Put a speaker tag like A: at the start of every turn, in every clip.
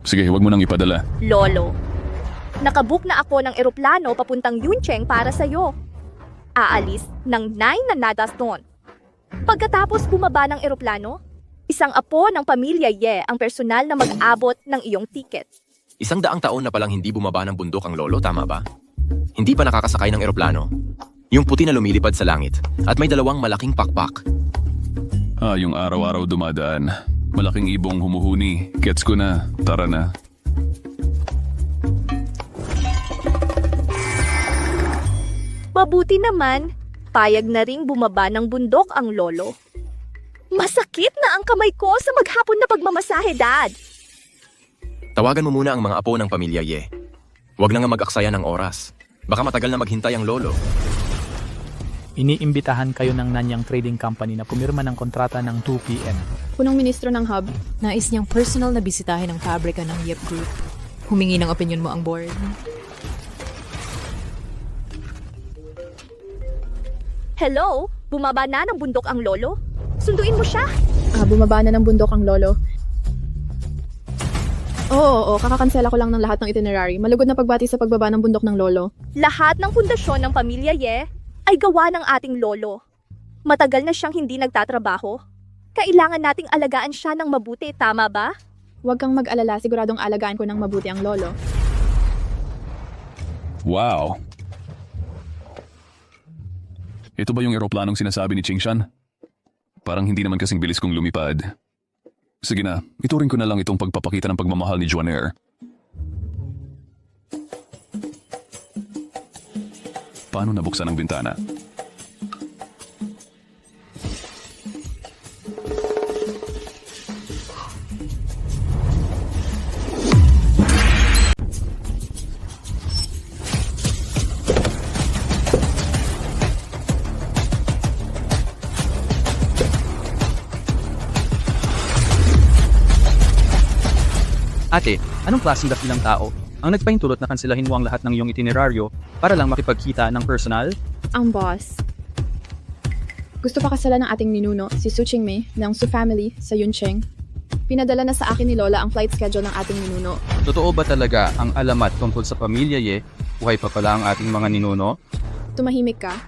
A: Sige, huwag mo nang ipadala.
B: Lolo, nakabook na ako ng eroplano papuntang Yuncheng para sa'yo. Aalis ng 9 na nadaston. Pagkatapos bumaba ng eroplano, isang apo ng pamilya Ye ang personal na mag-abot ng iyong tiket.
C: 100 taon na palang hindi bumaba ng bundok ang lolo, tama ba? Hindi pa nakakasakay ng eroplano. Yung puti na lumilipad sa langit at may 2 malaking pakpak.
A: Yung araw-araw dumadaan. Malaking ibong humuhuni. Gets ko na. Tara na.
B: Mabuti naman, payag na ring bumaba ng bundok ang lolo. Masakit na ang kamay ko sa maghapon na pagmamasahe, Dad.
C: Tawagan mo muna ang mga apo ng pamilya Ye. Huwag na nga mag-aksaya ng oras. Baka matagal na maghintay ang lolo.
D: Iniimbitahan kayo ng Nanyang Trading Company na pumirma ng kontrata ng 2 p.m.
E: Punong ministro ng hub.
F: Nais niyang personal na bisitahin ang pabrika ng Yep Group. Humingi ng opinion mo ang board.
B: Hello? Bumaba na ng bundok ang lolo? Sunduin mo siya?
E: Bumaba na ng bundok ang lolo. Oo, kakakansela ko lang ng lahat ng itinerary. Malugod na pagbati sa pagbaba ng bundok ng lolo.
B: Lahat ng pundasyon ng pamilya Ye ay gawa ng ating lolo. Matagal na siyang hindi nagtatrabaho. Kailangan nating alagaan siya ng mabuti, tama ba?
E: Huwag kang mag-alala, siguradong alagaan ko ng mabuti ang lolo.
A: Wow! Ito ba yung eroplanong sinasabi ni Chingshan? Parang hindi naman kasing bilis kong lumipad. Sige na, ituring ko na lang itong pagpapakita ng pagmamahal ni Joanair. Paano nabuksan ang bintana?
D: Ate, anong klaseng dakilang tao ang nagpahintulot na kansilahin mo ang lahat ng iyong itineraryo para lang makipagkita ng personal?
E: Ang boss. Gusto pa kasala ng ating ninuno, si Su Qingmei, ng Su Family sa Yuncheng. Pinadala na sa akin ni Lola ang flight schedule ng ating ninuno.
D: Totoo ba talaga ang alamat tungkol sa pamilya Ye? Buhay pa pala ang ating mga ninuno?
E: Tumahimik ka.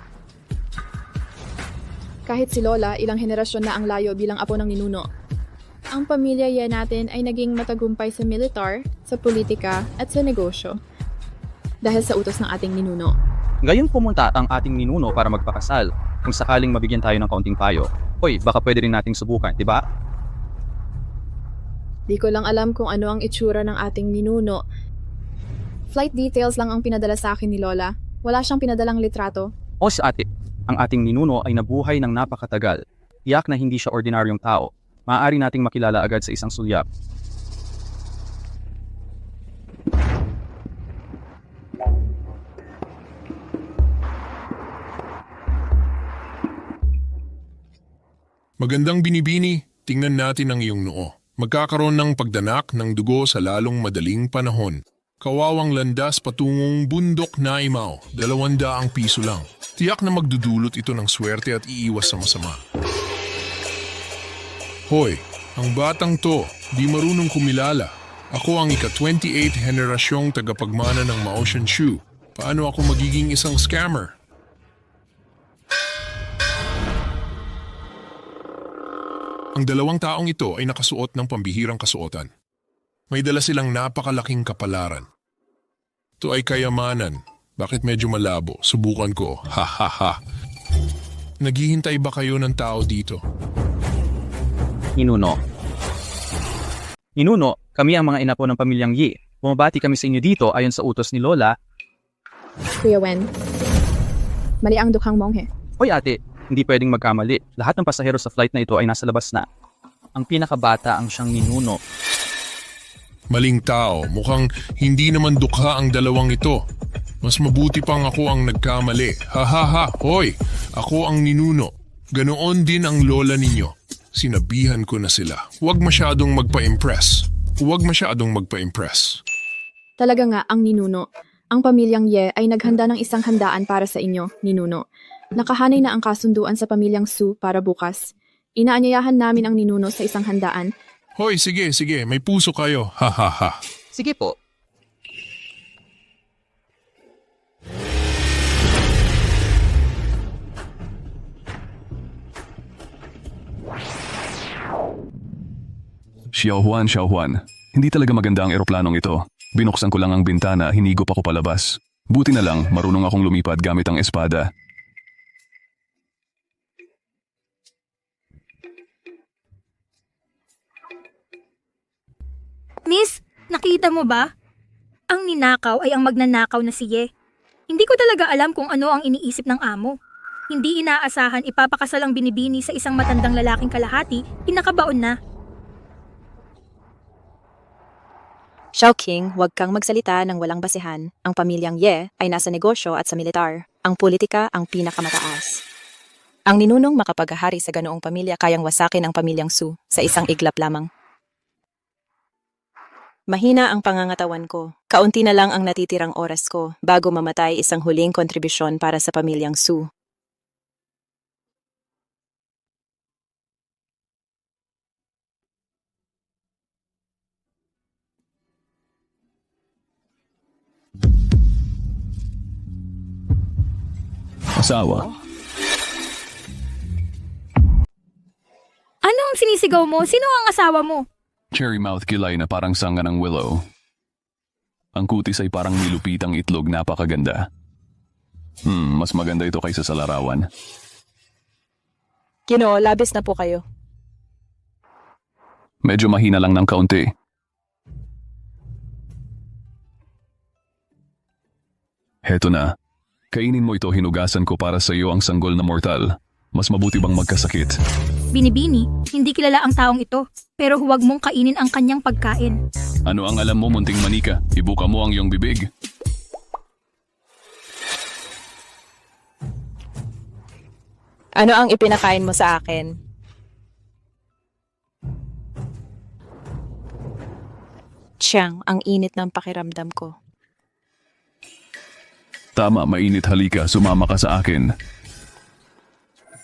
E: Kahit si Lola, ilang henerasyon na ang layo bilang apo ng ninuno. Ang pamilya Ye natin ay naging matagumpay sa militar, sa politika, at sa negosyo. Dahil sa utos ng ating ninuno.
D: Ngayon pumunta ang ating ninuno para magpakasal. Kung sakaling mabigyan tayo ng kaunting payo. Hoy, baka pwede rin nating subukan, di ba?
E: Di ko lang alam kung ano ang itsura ng ating ninuno. Flight details lang ang pinadala sa akin ni Lola. Wala siyang pinadalang litrato.
D: O si ate, ang ating ninuno ay nabuhay ng napakatagal. Tiyak na hindi siya ordinaryong tao. Maaari nating makilala agad sa isang sulyap.
G: Magandang binibini, tingnan natin ang iyong noo. Magkakaroon ng pagdanak ng dugo sa lalong madaling panahon. Kawawang landas patungong bundok na Imaw, 200 piso lang. Tiyak na magdudulot ito ng swerte at iiwas sa masama. Hoy, ang batang to, di marunong kumilala. Ako ang ika-28 henerasyong tagapagmana ng Maotian Shoe. Paano ako magiging isang scammer? Ang 2 taong ito ay nakasuot ng pambihirang kasuotan. May dala silang napakalaking kapalaran. Ito ay kayamanan. Bakit medyo malabo? Subukan ko. Ha ha ha. Naghihintay ba kayo ng tao dito?
D: Ninuno. Ninuno, kami ang mga inapo ng pamilyang Yi. Bumabati kami sa inyo dito ayon sa utos ni Lola.
E: Kuya Wen, mali ang dukhang monghe.
D: Hoy ate, hindi pwedeng magkamali. Lahat ng pasahero sa flight na ito ay nasa labas na. Ang pinakabata ang siyang ninuno.
G: Maling tao. Mukhang hindi naman dukha ang 2 ito. Mas mabuti pang ako ang nagkamali. Ha ha ha. Hoy, ako ang ninuno. Ganoon din ang lola ninyo. Sinabihan ko na sila. Huwag masyadong magpa-impress. Huwag masyadong magpa-impress.
E: Talaga nga ang ninuno. Ang pamilyang Ye ay naghanda ng isang handaan para sa inyo, ninuno. Nakahanay na ang kasunduan sa pamilyang Su para bukas. Inaanyayahan namin ang ninuno sa isang handaan
G: Hoy, sige, sige, may puso kayo. Ha ha ha.
D: Sige po.
A: Xiao Juan. Hindi talaga maganda ang eroplanong ito. Binuksan ko lang ang bintana, hinigop ako palabas. Buti na lang, marunong akong lumipad gamit ang espada.
H: Miss, nakita mo ba? Ang ninakaw ay ang magnanakaw na si Ye. Hindi ko talaga alam kung ano ang iniisip ng amo. Hindi inaasahan ipapakasal ang binibini sa isang matandang lalaking kalahati, inakabaon na.
I: Xiao King, huwag kang magsalita ng walang basehan. Ang pamilyang Ye ay nasa negosyo at sa militar. Ang politika ang pinakamataas. Ang ninunong makapaghahari sa ganoong pamilya kayang wasakin ang pamilyang Su sa isang iglap lamang. Mahina ang pangangatawan ko. Kaunti na lang ang natitirang oras ko bago mamatay isang huling kontribusyon para sa pamilyang Su.
A: Asawa.
H: Ano ang sinisigaw mo? Sino ang asawa mo?
A: Cherry mouth kilay na parang sanga ng willow. Ang kutis ay parang nilupitang itlog, napakaganda. Mas maganda ito kaysa sa larawan.
I: Ginoo, labis na po kayo.
A: Medyo mahina lang ng kaunti. Heto na. Kainin mo ito, hinugasan ko para sa iyo ang sanggol na mortal. Mas mabuti bang magkasakit?
H: Binibini, hindi kilala ang taong ito, pero huwag mong kainin ang kanyang pagkain.
A: Ano ang alam mo, munting manika? Ibuka mo ang iyong bibig.
I: Ano ang ipinakain mo sa akin? Chang, ang init ng pakiramdam ko.
A: Tama, mainit, halika, sumama ka sa akin.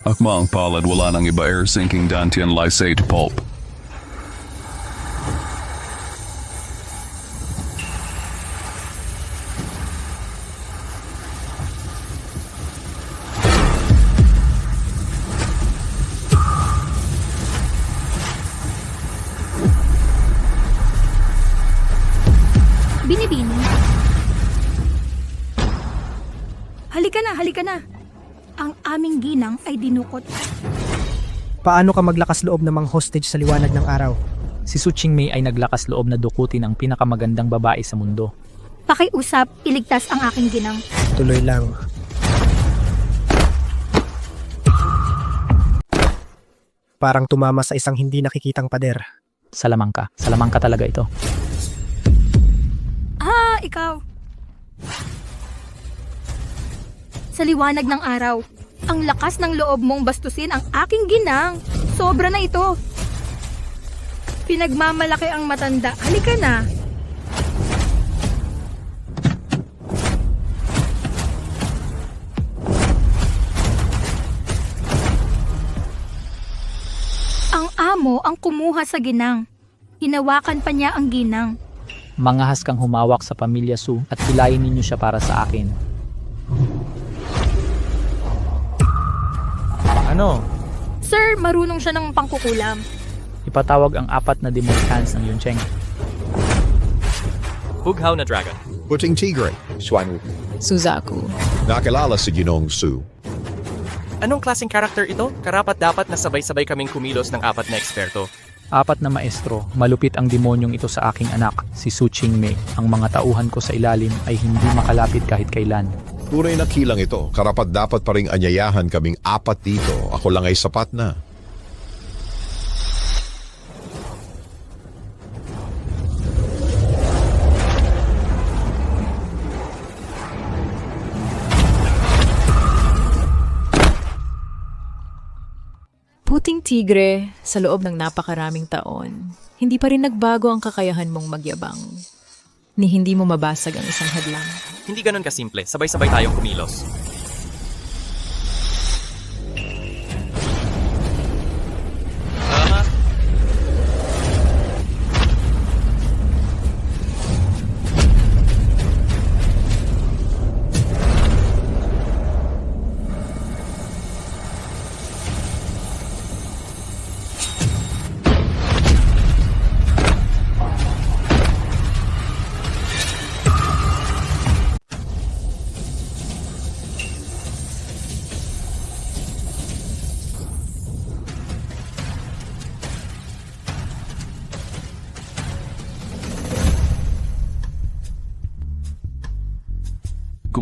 A: Akma ang palad, wala nang iba, air sinking Dantian lysate pulp.
H: Binibini. Halika na. Ang aming ginang ay dinukot.
J: Paano ka maglakas loob namang hostage sa liwanag ng araw?
D: Si Su Qingmei ay naglakas loob na dukutin ang pinakamagandang babae sa mundo.
H: Pakiusap, iligtas ang aking ginang.
J: Tuloy lang. Parang tumama sa isang hindi nakikitang pader.
D: Salamangka talaga ito.
H: Ah, ikaw. Sa liwanag ng araw, ang lakas ng loob mong bastusin ang aking ginang. Sobra na ito. Pinagmamalaki ang matanda. Halika na. Ang amo ang kumuha sa ginang. Hinawakan pa niya ang ginang.
D: Mangahas kang humawak sa pamilya Su at hilayin ninyo siya para sa akin. Ano?
H: Sir, marunong siya ng pangkukulam.
D: Ipatawag ang 4 na demon hands ng Yuncheng.
C: Hughaw na dragon.
K: Puting Tigre, Xuanwu.
F: Suzaku.
K: Nakilala si Ginong Su.
C: Anong klaseng karakter ito? Karapat-dapat na sabay-sabay kaming kumilos ng 4 na eksperto.
D: 4 na maestro, malupit ang demonyong ito sa aking anak, si Su Qingmei. Ang mga tauhan ko sa ilalim ay hindi makalapit kahit kailan.
K: Tunay na kilang ito. Karapat-dapat pa ring anyayahan kaming 4 dito. Ako lang ay sapat na.
F: Puting tigre, sa loob ng napakaraming taon, hindi pa rin nagbago ang kakayahan mong magyabang. Ni hindi mo mabasag ang isang hadlang.
C: Hindi ganun kasimple. Sabay-sabay tayong kumilos.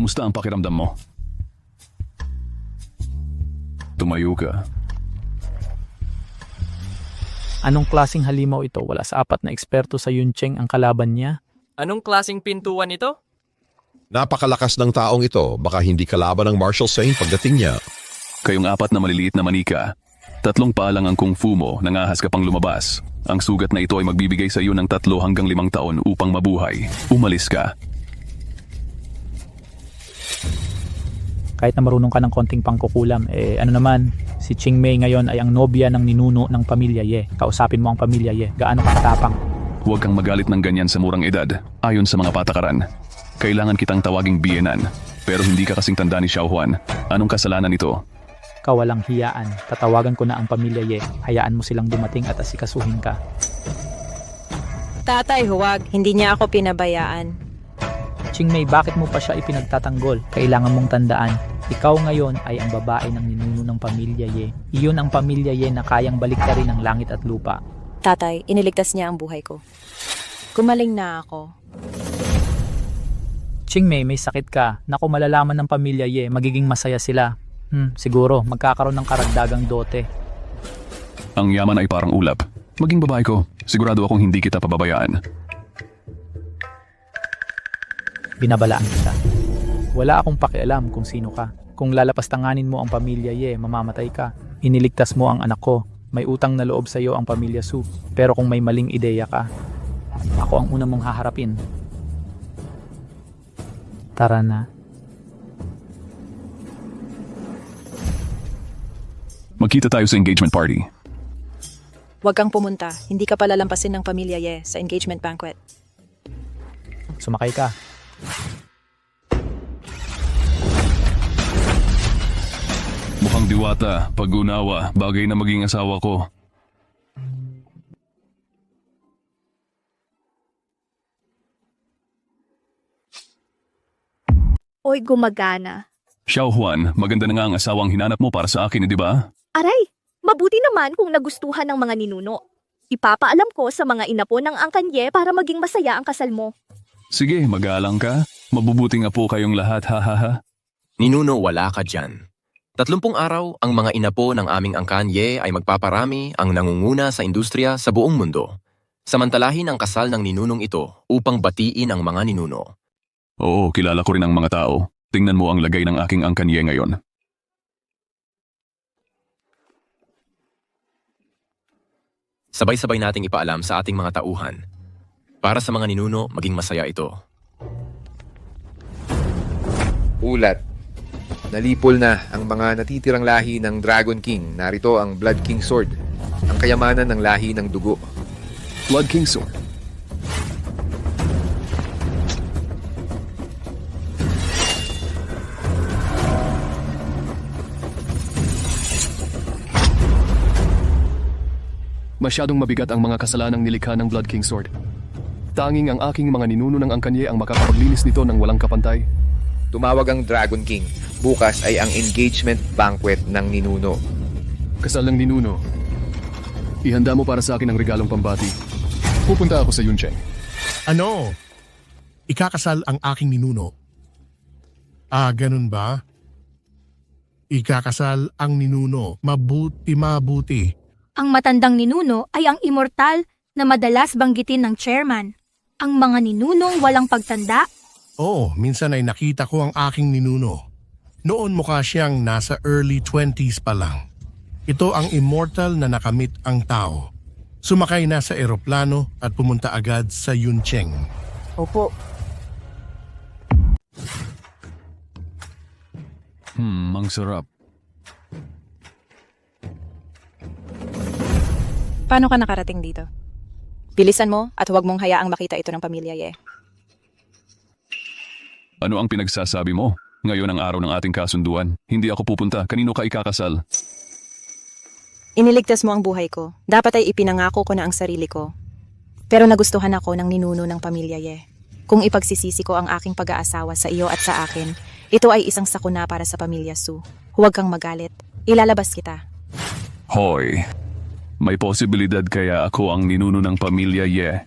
A: Kumusta ang pakiramdam mo? Tumayo ka.
L: Anong klaseng halimaw ito? Wala sa 4 na eksperto sa Yuncheng ang kalaban niya.
M: Anong klaseng pintuan ito?
K: Napakalakas ng taong ito, baka hindi kalaban ng Marshal Saint pagdating niya.
A: Kayong 4 na maliliit na manika. 3 pa lang ang kung fu mo, nangahas ka pang lumabas. Ang sugat na ito ay magbibigay sa iyo ng 3 hanggang 5 taon upang mabuhay. Umalis ka.
L: Kahit na marunong ka ng konting pangkukulam, ano naman, si Ching Mei ngayon ay ang nobya ng ninuno ng pamilya Ye. Kausapin mo ang pamilya Ye. Gaano ka katapang?
A: Huwag kang magalit ng ganyan sa murang edad. Ayon sa mga patakaran, kailangan kitang tawaging biyenan. Pero hindi ka kasing tanda ni Xiao Huan. Anong kasalanan nito?
L: Kawalang hiyaan. Tatawagan ko na ang pamilya Ye. Hayaan mo silang dumating at asikasuhin ka.
I: Tatay, huwag. Hindi niya ako pinabayaan.
L: Ching Mei, bakit mo pa siya ipinagtatanggol? Kailangan mong tandaan, ikaw ngayon ay ang babae ng ninuno ng pamilya Ye. Iyon ang pamilya Ye na kayang baliktarin ang langit at lupa.
I: Tatay, iniligtas niya ang buhay ko. Gumaling na ako.
L: Ching Mei, may sakit ka. Naku, malalaman ng pamilya Ye, magiging masaya sila. Siguro, magkakaroon ng karagdagang dote.
A: Ang yaman ay parang ulap. Maging babae ko, sigurado akong hindi kita pababayaan.
L: Binabalaan kita. Wala akong pakialam kung sino ka. Kung lalapastanganin mo ang pamilya Ye, mamamatay ka. Iniligtas mo ang anak ko. May utang na loob sa iyo ang pamilya Su. Pero kung may maling ideya ka, ako ang una mong haharapin. Tara na.
A: Magkita tayo sa engagement party.
I: Huwag kang pumunta. Hindi ka palalampasin ng pamilya Ye sa engagement banquet.
L: Sumakay ka.
A: Mukhang diwata, pag-unawa, bagay na maging asawa ko.
B: Oy, gumagana.
A: Xiao Huan, maganda na nga ang asawang hinanap mo para sa akin, di ba?
B: Aray, mabuti naman kung nagustuhan ng mga ninuno. Ipapaalam ko sa mga inapo ng angkanye para maging masaya ang kasal mo.
A: Sige, magalang ka. Mabubuti nga po kayong lahat, ha.
C: Ninuno, wala ka dyan. 30 araw, ang mga inapo ng aming angkanye ay magpaparami ang nangunguna sa industriya sa buong mundo. Samantalahin ang kasal ng ninunong ito upang batiin ang mga ninuno.
A: Oo, kilala ko rin ang mga tao. Tingnan mo ang lagay ng aking angkanye ngayon.
C: Sabay-sabay nating ipaalam sa ating mga tauhan. Para sa mga ninuno, maging masaya ito.
N: Ulat. Nalipol na ang mga natitirang lahi ng Dragon King. Narito ang Blood King Sword, ang kayamanan ng lahi ng dugo.
A: Blood King Sword.
O: Masyadong mabigat ang mga kasalanang nilikha ng Blood King Sword. Tanging ang aking mga ninuno ng angkanye ang makakapaglinis nito ng walang kapantay.
N: Tumawag ang Dragon King. Bukas ay ang engagement banquet ng ninuno.
O: Kasal ng ninuno. Ihanda mo para sa akin ang regalong pambati. Pupunta ako sa Yuncheng.
P: Ano? Ikakasal ang aking ninuno. Ganun ba? Ikakasal ang ninuno. Mabuti.
H: Ang matandang ninuno ay ang immortal na madalas banggitin ng chairman. Ang mga ninunong walang pagtanda.
P: Minsan ay nakita ko ang aking ninuno. Noon mukha siyang nasa early 20s pa lang. Ito ang immortal na nakamit ang tao. Sumakay na sa eroplano at pumunta agad sa Yuncheng.
I: Opo.
A: Ang sarap.
I: Paano ka nakarating dito? Bilisan mo at huwag mong hayaang makita ito ng pamilya Ye.
A: Ano ang pinagsasabi mo? Ngayon ang araw ng ating kasunduan. Hindi ako pupunta. Kanino ka ikakasal?
I: Iniligtas mo ang buhay ko. Dapat ay ipinangako ko na ang sarili ko. Pero nagustuhan ako ng ninuno ng pamilya Ye. Kung ipagsisisi ko ang aking pag-aasawa sa iyo at sa akin, ito ay isang sakuna para sa pamilya Su. Huwag kang magalit. Ilalabas kita.
A: Hoy, may posibilidad kaya ako ang ninuno ng pamilya Ye?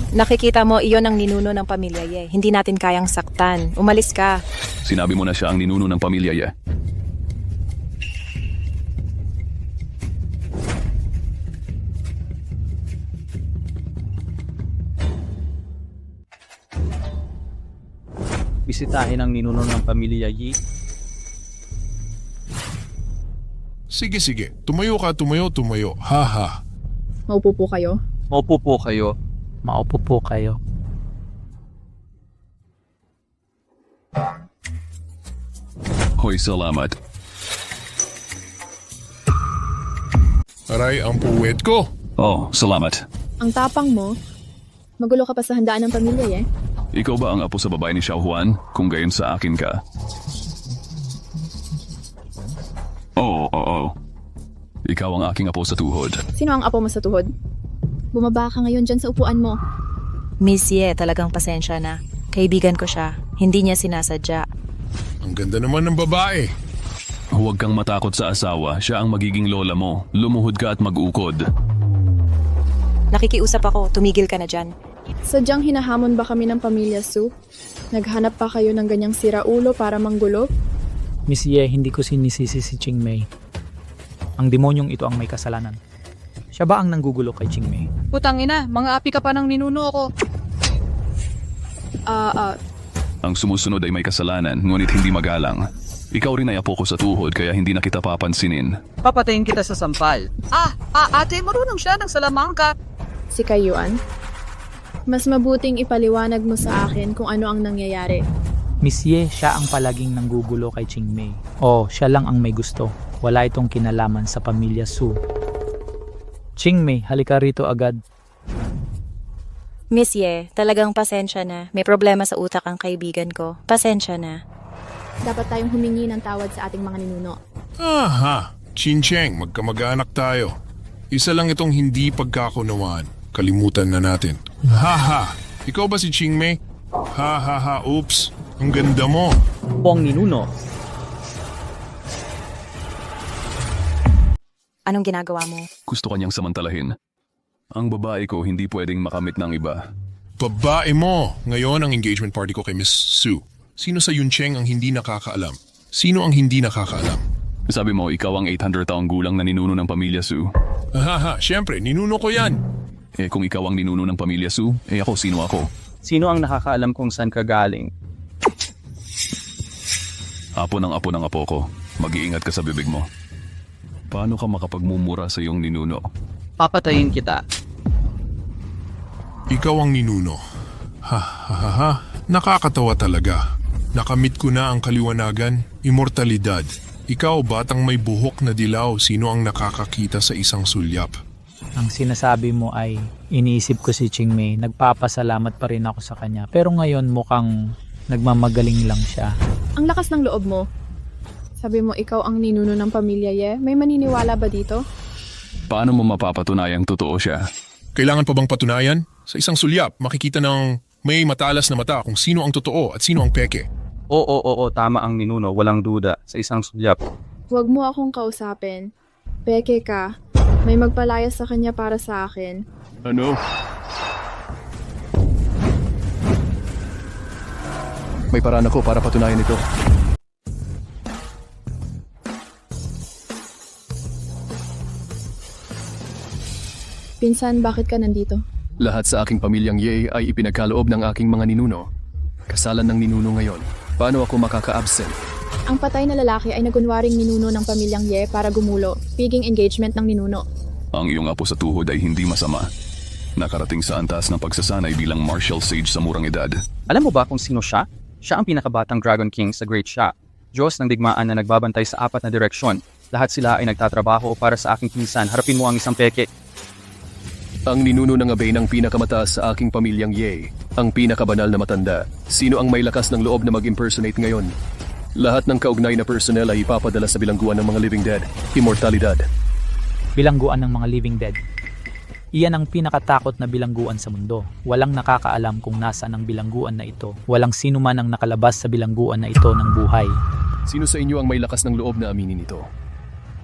I: Nakikita mo, iyon ang ninuno ng pamilya Ye. Hindi natin kayang saktan. Umalis ka.
A: Sinabi mo na siya ang ninuno ng pamilya Ye.
D: Bisitahin ang ninuno ng pamilya Yi.
G: Sige, sige. Tumayo ka, tumayo. Haha.
E: Maupo po kayo.
D: Maupo po kayo.
L: Maupo po kayo.
A: Hoy, salamat.
G: Aray, ang puwet ko.
A: Oh, salamat.
E: Ang tapang mo. Magulo ka pa sa handaan ng pamilya
A: Ikaw ba ang apo sa babae ni Xiao Juan? Kung gayon sa akin ka. Oo. Ikaw ang aking apo sa tuhod.
E: Sino ang apo mo sa tuhod? Bumaba ka ngayon dyan sa upuan mo.
I: Miss Ye, talagang pasensya na. Kaibigan ko siya. Hindi niya sinasadya.
G: Ang ganda naman ng babae.
A: Huwag kang matakot sa asawa. Siya ang magiging lola mo. Lumuhod ka at mag-ukod.
I: Nakikiusap ako. Tumigil ka na dyan.
E: Sadyang hinahamon ba kami ng pamilya Su? Naghanap pa kayo ng ganyang siraulo para manggulo?
L: Miss Ye, hindi ko sinisisi si Ching Mei. Ang demonyong ito ang may kasalanan. Siya ba ang nanggugulo kay Ching Mei?
F: Putang ina, mga api ka pa ng ninuno ako.
A: Ang sumusunod ay may kasalanan, ngunit hindi magalang. Ikaw rin ay apo ko sa tuhod, kaya hindi na kita papansinin.
F: Papatayin kita sa sampal. Ate, marunong siya ng salamangka.
E: Si Kayuan? Mas mabuting ipaliwanag mo sa akin kung ano ang nangyayari.
L: Miss Ye, siya ang palaging nanggugulo kay Ching Mei. Oh, siya lang ang may gusto. Wala itong kinalaman sa pamilya Su. Ching Mei, halika rito agad.
I: Miss Ye, talagang pasensya na. May problema sa utak ang kaibigan ko. Pasensya na.
E: Dapat tayong humingi ng tawad sa ating mga ninuno.
G: Aha, Chin-Cheng, magkamag-anak tayo. Isa lang itong hindi pagkakunawaan. Kalimutan na natin. Haha, ikaw ba si Ching Mei? Hahaha, oops. Ang ganda mo.
D: Pong ninuno.
I: Anong ginagawa mo?
A: Gusto kanyang samantalahin. Ang babae ko hindi pwedeng makamit ng iba.
G: Babae mo. Ngayon ang engagement party ko kay Miss Su. Sino sa Yuncheng ang hindi nakakaalam? Sino ang hindi nakakaalam?
A: Sabi mo, ikaw ang 800 taong gulang na ninuno ng pamilya Su.
G: Haha, syempre, ninuno ko yan.
A: Kung ikaw ang ninuno ng pamilya Su, ako, sino ako?
D: Sino ang nakakaalam kung saan ka galing?
A: Apo ng apo ko. Mag-iingat ka sa bibig mo. Paano ka makapagmumura sa iyong ninuno?
D: Papatayin kita.
G: Ikaw ang ninuno. Ha. Nakakatawa talaga. Nakamit ko na ang kaliwanagan, immortalidad. Ikaw, batang may buhok na dilaw, sino ang nakakakita sa isang sulyap?
L: Ang sinasabi mo ay, iniisip ko si Ching Mei, nagpapasalamat pa rin ako sa kanya. Pero ngayon mukhang nagmamagaling lang siya.
E: Ang lakas ng loob mo. Sabi mo ikaw ang ninuno ng pamilya Ye. May maniniwala ba dito?
A: Paano mo mapapatunayang totoo siya?
G: Kailangan pa bang patunayan? Sa isang sulyap, makikita ng may matalas na mata kung sino ang totoo at sino ang peke.
D: Oo, tama ang ninuno, walang duda. Sa isang sulyap.
E: Huwag mo akong kausapin. Peke ka. May magpalayas sa kanya para sa akin.
A: Ano?
O: May paraan ako para patunayan ito.
E: Pinsan, bakit ka nandito?
O: Lahat sa aking pamilyang Ye ay ipinagkaloob ng aking mga ninuno. Kasalan ng ninuno ngayon. Paano ako makaka-absent?
E: Ang patay na lalaki ay nagunwaring ninuno ng pamilyang Ye para gumulo, piging engagement ng ninuno.
A: Ang iyong apo sa tuhod ay hindi masama. Nakarating sa antas ng pagsasanay bilang martial sage sa murang edad.
D: Alam mo ba kung sino siya? Siya ang pinakabatang Dragon King sa Great Sha. Diyos ng digmaan na nagbabantay sa 4 na direksyon. Lahat sila ay nagtatrabaho para sa aking pinsan. Harapin mo ang isang peke.
O: Ang ninuno ng abay ng pinakamataas sa aking pamilyang Ye. Ang pinakabanal na matanda. Sino ang may lakas ng loob na mag-impersonate ngayon? Lahat ng kaugnay na personnel ay ipapadala sa bilangguan ng mga living dead. Immortalidad.
L: Bilangguan ng mga living dead. Iyan ang pinakatakot na bilangguan sa mundo. Walang nakakaalam kung nasaan ang bilangguan na ito. Walang sino man ang nakalabas sa bilangguan na ito ng buhay.
O: Sino sa inyo ang may lakas ng loob na aminin ito?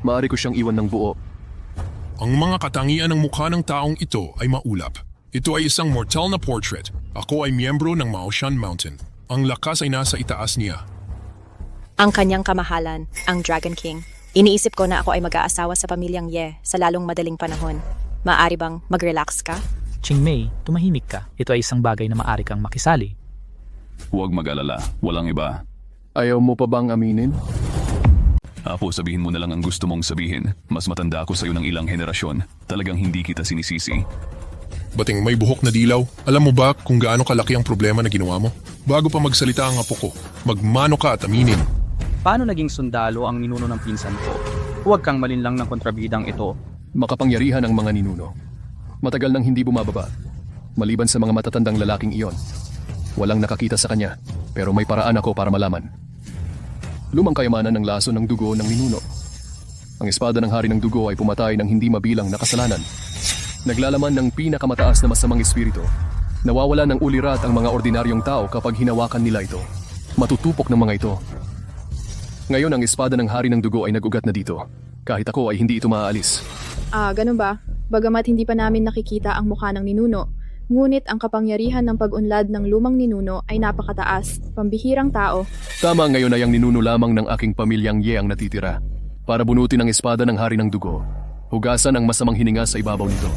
O: Maaari ko siyang iwan ng buo.
G: Ang mga katangian ng mukha ng taong ito ay maulap. Ito ay isang mortal na portrait. Ako ay miyembro ng Maoshan Mountain. Ang lakas ay nasa itaas niya.
I: Ang kanyang kamahalan, ang Dragon King. Iniisip ko na ako ay mag-aasawa sa pamilyang Ye sa lalong madaling panahon. Maaari bang mag-relax ka?
L: Chingmei, tumahimik ka. Ito ay isang bagay na maaari kang makisali.
A: Huwag mag-alala, walang iba.
O: Ayaw mo pa bang aminin?
A: Apo, sabihin mo na lang ang gusto mong sabihin. Mas matanda ako sa iyo ng ilang henerasyon. Talagang hindi kita sinisisi.
G: Bating may buhok na dilaw, alam mo ba kung gaano kalaki ang problema na ginawa mo? Bago pa magsalita ang apo ko, magmano ka at aminin.
D: Paano naging sundalo ang ninuno ng pinsan ko? Huwag kang malinlang ng kontrabidang ito.
O: Makapangyarihan ang mga ninuno. Matagal nang hindi bumababa. Maliban sa mga matatandang lalaking iyon. Walang nakakita sa kanya, pero may paraan ako para malaman. Lumang kayamanan ng laso ng dugo ng ninuno. Ang espada ng hari ng dugo ay pumatay ng hindi mabilang na kasalanan. Naglalaman ng pinakamataas na masamang espiritu. Nawawala ng ulirat ang mga ordinaryong tao kapag hinawakan nila ito. Matutupok ng mga ito. Ngayon ang espada ng hari ng dugo ay nagugat na dito. Kahit ako ay hindi ito maaalis.
E: Ganun ba? Bagamat hindi pa namin nakikita ang mukha ng ninuno, ngunit ang kapangyarihan ng pag-unlad ng lumang ninuno ay napakataas, pambihirang tao.
O: Tama, ngayon ay ang ninuno lamang ng aking pamilyang Ye ang natitira. Para bunutin ang espada ng hari ng dugo. Hugasan ang masamang hininga sa ibabaw nito.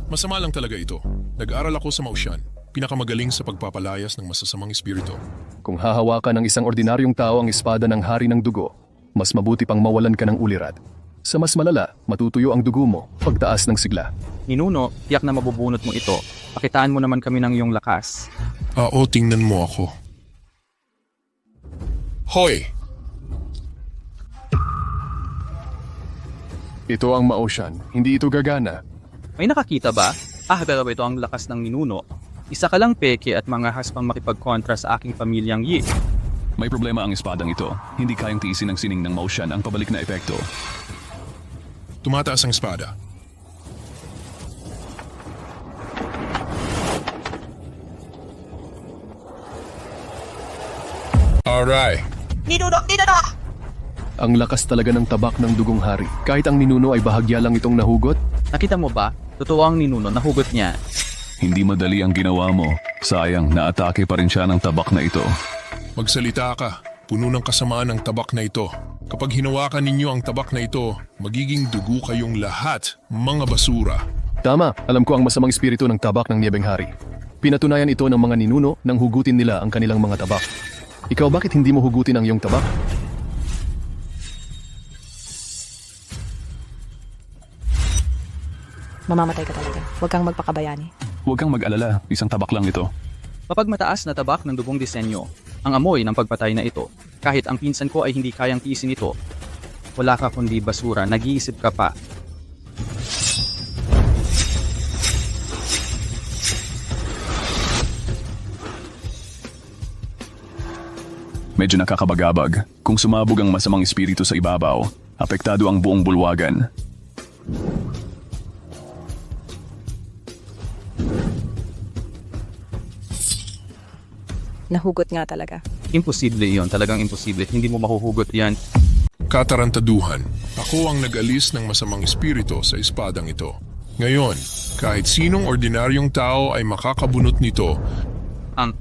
G: Masama lang talaga ito. Nag-aral ako sa Maoshan, pinakamagaling sa pagpapalayas ng masasamang espiritu.
O: Kung hahawakan ng isang ordinaryong tao ang espada ng hari ng dugo, mas mabuti pang mawalan ka ng ulirat. Sa mas malala, matutuyo ang dugo mo pagtaas ng sigla.
D: Ninuno, tiyak na mabubunot mo ito. Pakitaan mo naman kami ng iyong lakas.
G: Oo, tingnan mo ako. Hoy!
O: Ito ang Maoshan, hindi ito gagana.
D: May nakakita ba? Pero ito ang lakas ng ninuno. Isa ka lang peke at mga haspang makipagkontra sa aking pamilyang Yi.
A: May problema ang espadang ito. Hindi kayang tiisin ng sining ng Maoshan ang pabalik na epekto.
G: Tumataas ang espada. Alright.
Q: Ninuno!
O: Ang lakas talaga ng tabak ng dugong hari. Kahit ang ninuno ay bahagya lang itong nahugot.
D: Nakita mo ba? Totoo ang ninuno, nahugot niya.
A: Hindi madali ang ginawa mo. Sayang, naatake pa rin siya ng tabak na ito.
G: Magsalita ka. Puno ng kasamaan ang tabak na ito. Kapag hinawakan ninyo ang tabak na ito, magiging dugo kayong lahat, mga basura.
O: Tama, alam ko ang masamang espiritu ng tabak ng Niyebeng Hari. Pinatunayan ito ng mga ninuno nang hugutin nila ang kanilang mga tabak. Ikaw, bakit hindi mo hugutin ang iyong tabak?
I: Mamamatay ka talaga. Huwag kang magpakabayani.
A: Huwag kang mag-alala, isang tabak lang ito.
D: Kapag mataas na tabak ng dugong disenyo, ang amoy ng pagpatay na ito, kahit ang pinsan ko ay hindi kayang tiisin ito, wala ka kundi basura, nag-iisip ka pa.
A: Medyo nakakabagabag. Kung sumabog ang masamang espiritu sa ibabaw, apektado ang buong bulwagan.
I: Nahugot nga talaga.
D: Imposible iyon, talagang imposible. Hindi mo mahuhugot yan.
G: Katarantaduhan. Ako ang nag-alis ng masamang espiritu sa espadang ito. Ngayon, kahit sinong ordinaryong tao ay makakabunot nito.
D: Ang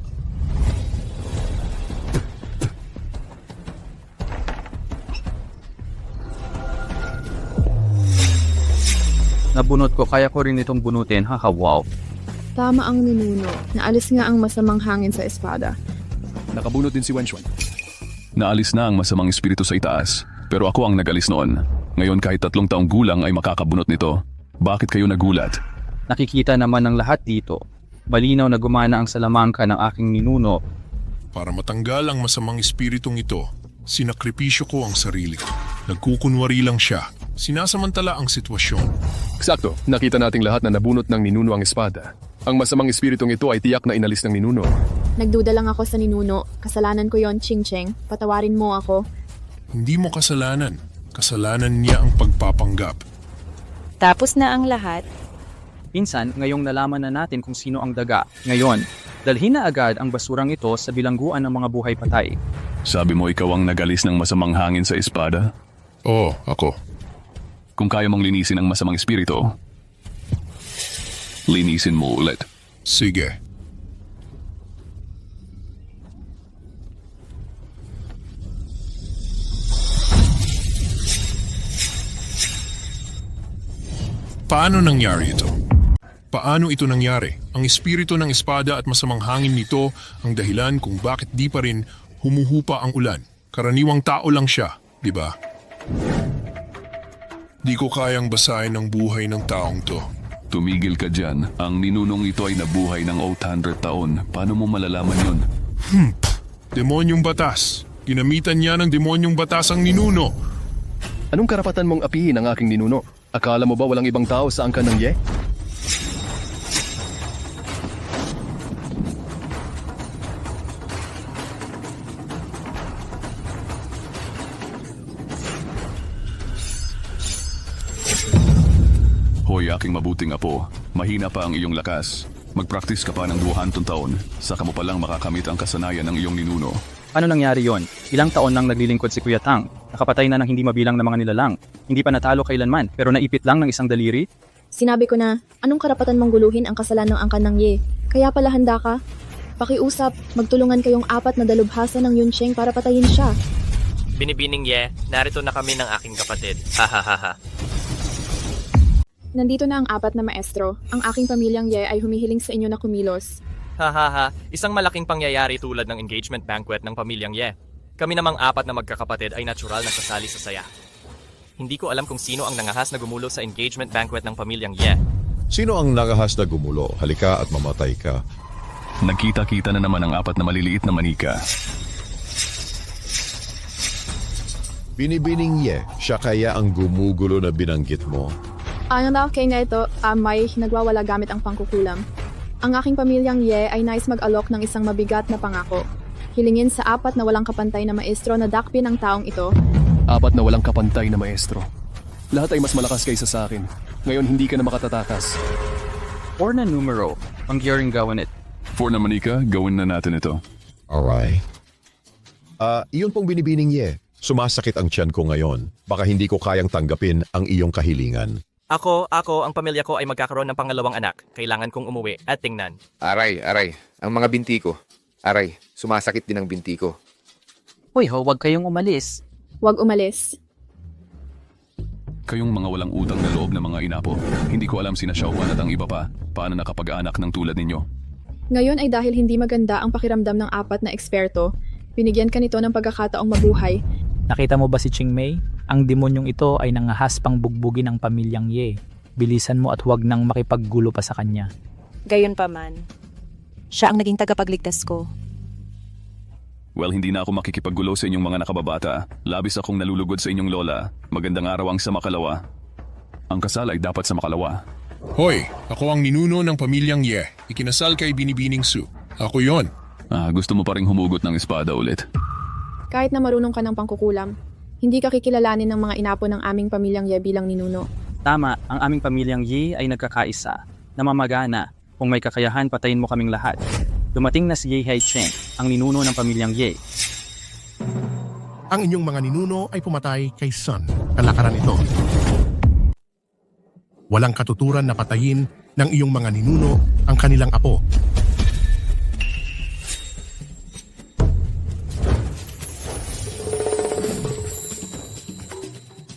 D: nabunot ko, kaya ko rin itong bunutin, wow.
E: Tama ang ninuno. Naalis nga ang masamang hangin sa espada.
O: Nakabunot din si Wenchuan.
A: Naalis na ang masamang espiritu sa itaas, pero ako ang nag-alis noon. Ngayon kahit 3 taong gulang ay makakabunot nito. Bakit kayo nagulat?
D: Nakikita naman ng lahat dito. Malinaw na gumana ang salamangka ng aking ninuno.
G: Para matanggal ang masamang espiritong ito, sinakripisyo ko ang sarili ko. Nagkukunwari lang siya. Sinasamantala ang sitwasyon.
O: Eksakto, nakita nating lahat na nabunot ng ninuno ang espada. Ang masamang espiritong ito ay tiyak na inalis ng ninuno.
E: Nagduda lang ako sa ninuno. Kasalanan ko yon, Ching-Cheng. Patawarin mo ako.
G: Hindi mo kasalanan. Kasalanan niya ang pagpapanggap.
I: Tapos na ang lahat.
D: Pinsan, ngayong nalaman na natin kung sino ang daga. Ngayon, dalhin na agad ang basurang ito sa bilangguan ng mga buhay patay.
A: Sabi mo ikaw ang nag-alis ng masamang hangin sa espada?
G: Oo, ako.
A: Kung kaya mong linisin ang masamang espiritu, Linisin mo ulit.
G: Sige. Paano nangyari ito? Paano ito nangyari? Ang espiritu ng espada at masamang hangin nito ang dahilan kung bakit di pa rin humuhupa ang ulan. Karaniwang tao lang siya, di ba? Di ko kayang basahin ang buhay ng taong to.
A: Tumigil ka dyan. Ang ninunong ito ay nabuhay ng 800 taon. Paano mo malalaman yun?
G: Demonyong batas. Ginamitan niya ng demonyong batas ang ninuno.
O: Anong karapatan mong apihin ang aking ninuno? Akala mo ba walang ibang tao sa angkan ng Ye?
A: Hoy, aking mabuting apo. Mahina pa ang iyong lakas. Mag-practice ka pa ng 200 taon. Saka mo palang makakamit ang kasanayan ng iyong ninuno.
D: Ano nangyari yon? Ilang taon nang naglilingkod si Kuya Tang. Nakapatay na ng hindi mabilang na mga nilalang. Hindi pa natalo kailanman, pero naipit lang ng isang daliri.
E: Sinabi ko na, anong karapatan mong guluhin ang kasalan ng angkan ng Ye? Kaya pala handa ka? Pakiusap, magtulungan kayong 4 na dalubhasa ng Yuncheng para patayin siya.
M: Binibining Ye, narito na kami ng aking kapatid. Hahaha.
E: Nandito na ang 4 na maestro. Ang aking pamilyang Ye ay humihiling sa inyo na kumilos.
M: Hahaha, isang malaking pangyayari tulad ng engagement banquet ng pamilyang Ye. Kami namang 4 na magkakapatid ay natural na sasali sa saya. Hindi ko alam kung sino ang nangahas na gumulo sa engagement banquet ng pamilyang Ye.
K: Sino ang nagahas na gumulo? Halika at mamatay ka.
A: Nagkita-kita na naman ang 4 na maliliit na manika.
K: Binibining Ye, siya kaya ang gumugulo na binanggit mo?
E: Ano daw kay na ito, may nagwawala gamit ang pangkukulam. Ang aking pamilyang Ye ay nais mag-alok ng isang mabigat na pangako. Hilingin sa 4 na walang kapantay na maestro na dakpin ang taong ito.
O: 4 na walang kapantay na maestro. Lahat ay mas malakas kaysa sa akin. Ngayon hindi ka na makatatakas.
D: 4 na numero. Pangyaring gawin it.
A: 4 na manika, gawin na natin ito.
K: Alright. Iyon pong binibining Ye. Sumasakit ang tiyan ko ngayon. Baka hindi ko kayang tanggapin ang iyong kahilingan.
M: Ako, ang pamilya ko ay magkakaroon ng pangalawang anak. Kailangan kong umuwi at tingnan.
N: Aray. Ang mga binti ko. Aray, sumasakit din ang binti ko.
L: Uy, huwag kayong umalis.
E: Huwag umalis.
A: Kayong mga walang utang na loob na mga inapo. Hindi ko alam sina Xiaowan at ang iba pa. Paano nakapag-anak ng tulad ninyo?
E: Ngayon ay dahil hindi maganda ang pakiramdam ng 4 na eksperto, binigyan ka nito ng pagkakataong mabuhay.
L: Nakita mo ba si Ching Mei? Ang demonyong ito ay nangahas pang bugbugin ang pamilyang Ye. Bilisan mo at huwag nang makipaggulo pa sa kanya.
I: Gayunpaman, siya ang naging tagapagligtas ko.
A: Well, hindi na ako makikipaggulo sa inyong mga nakababata. Labis akong nalulugod sa inyong lola. Magandang araw ang sa Makalawa. Ang kasal ay dapat sa Makalawa.
G: Hoy, ako ang ninuno ng pamilyang Ye. Ikinasal kay Binibining Su. Ako yon.
A: Gusto mo pa ring humugot ng espada ulit?
E: Kahit na marunong ka ng pangkukulam, hindi ka kikilalanin ng mga inapo ng aming pamilyang Ye bilang ninuno.
D: Tama, ang aming pamilyang Ye ay nagkakaisa. Namamagana. Kung may kakayahan, patayin mo kaming lahat. Dumating na si Ye Haicheng, ang ninuno ng pamilyang Ye.
P: Ang inyong mga ninuno ay pumatay kay Sun. Kalakaran ito. Walang katuturan na patayin ng iyong mga ninuno ang kanilang apo.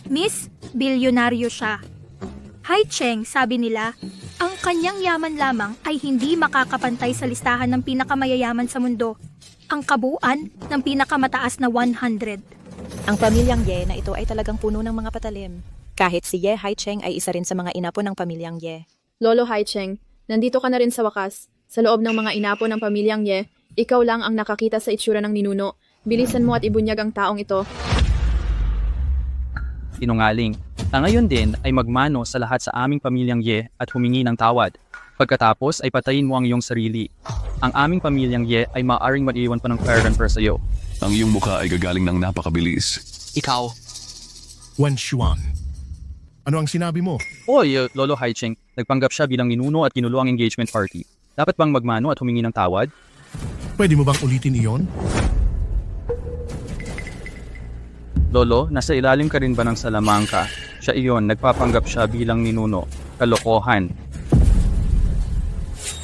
H: Miss, bilyonaryo siya. Haicheng, sabi nila, ang kanyang yaman lamang ay hindi makakapantay sa listahan ng pinakamayayaman sa mundo. Ang kabuuan ng pinakamataas na 100.
I: Ang pamilyang Ye na ito ay talagang puno ng mga patalim. Kahit si Ye Haicheng ay isa rin sa mga inapo ng pamilyang Ye.
E: Lolo Haicheng, nandito ka na rin sa wakas. Sa loob ng mga inapo ng pamilyang Ye, ikaw lang ang nakakita sa itsura ng ninuno. Bilisan mo at ibunyag ang taong ito.
D: Sinungaling. Ngayon din ay magmano sa lahat sa aming pamilyang Ye at humingi ng tawad. Pagkatapos ay patayin mo ang iyong sarili. Ang aming pamilyang Ye ay maaaring maiwan pa ng paragon sa iyo.
A: Ang iyong mukha ay gagaling ng napakabilis.
L: Ikaw.
P: Wen Xuan. Ano ang sinabi mo?
D: Oy, Lolo Haicheng, nagpanggap siya bilang ninuno at ginulo ang engagement party. Dapat bang magmano at humingi ng tawad?
P: Pwede mo bang ulitin iyon?
D: Lolo, nasa ilalim ka rin ba ng salamangka? Siya iyon, nagpapanggap siya bilang ninuno. Kalokohan.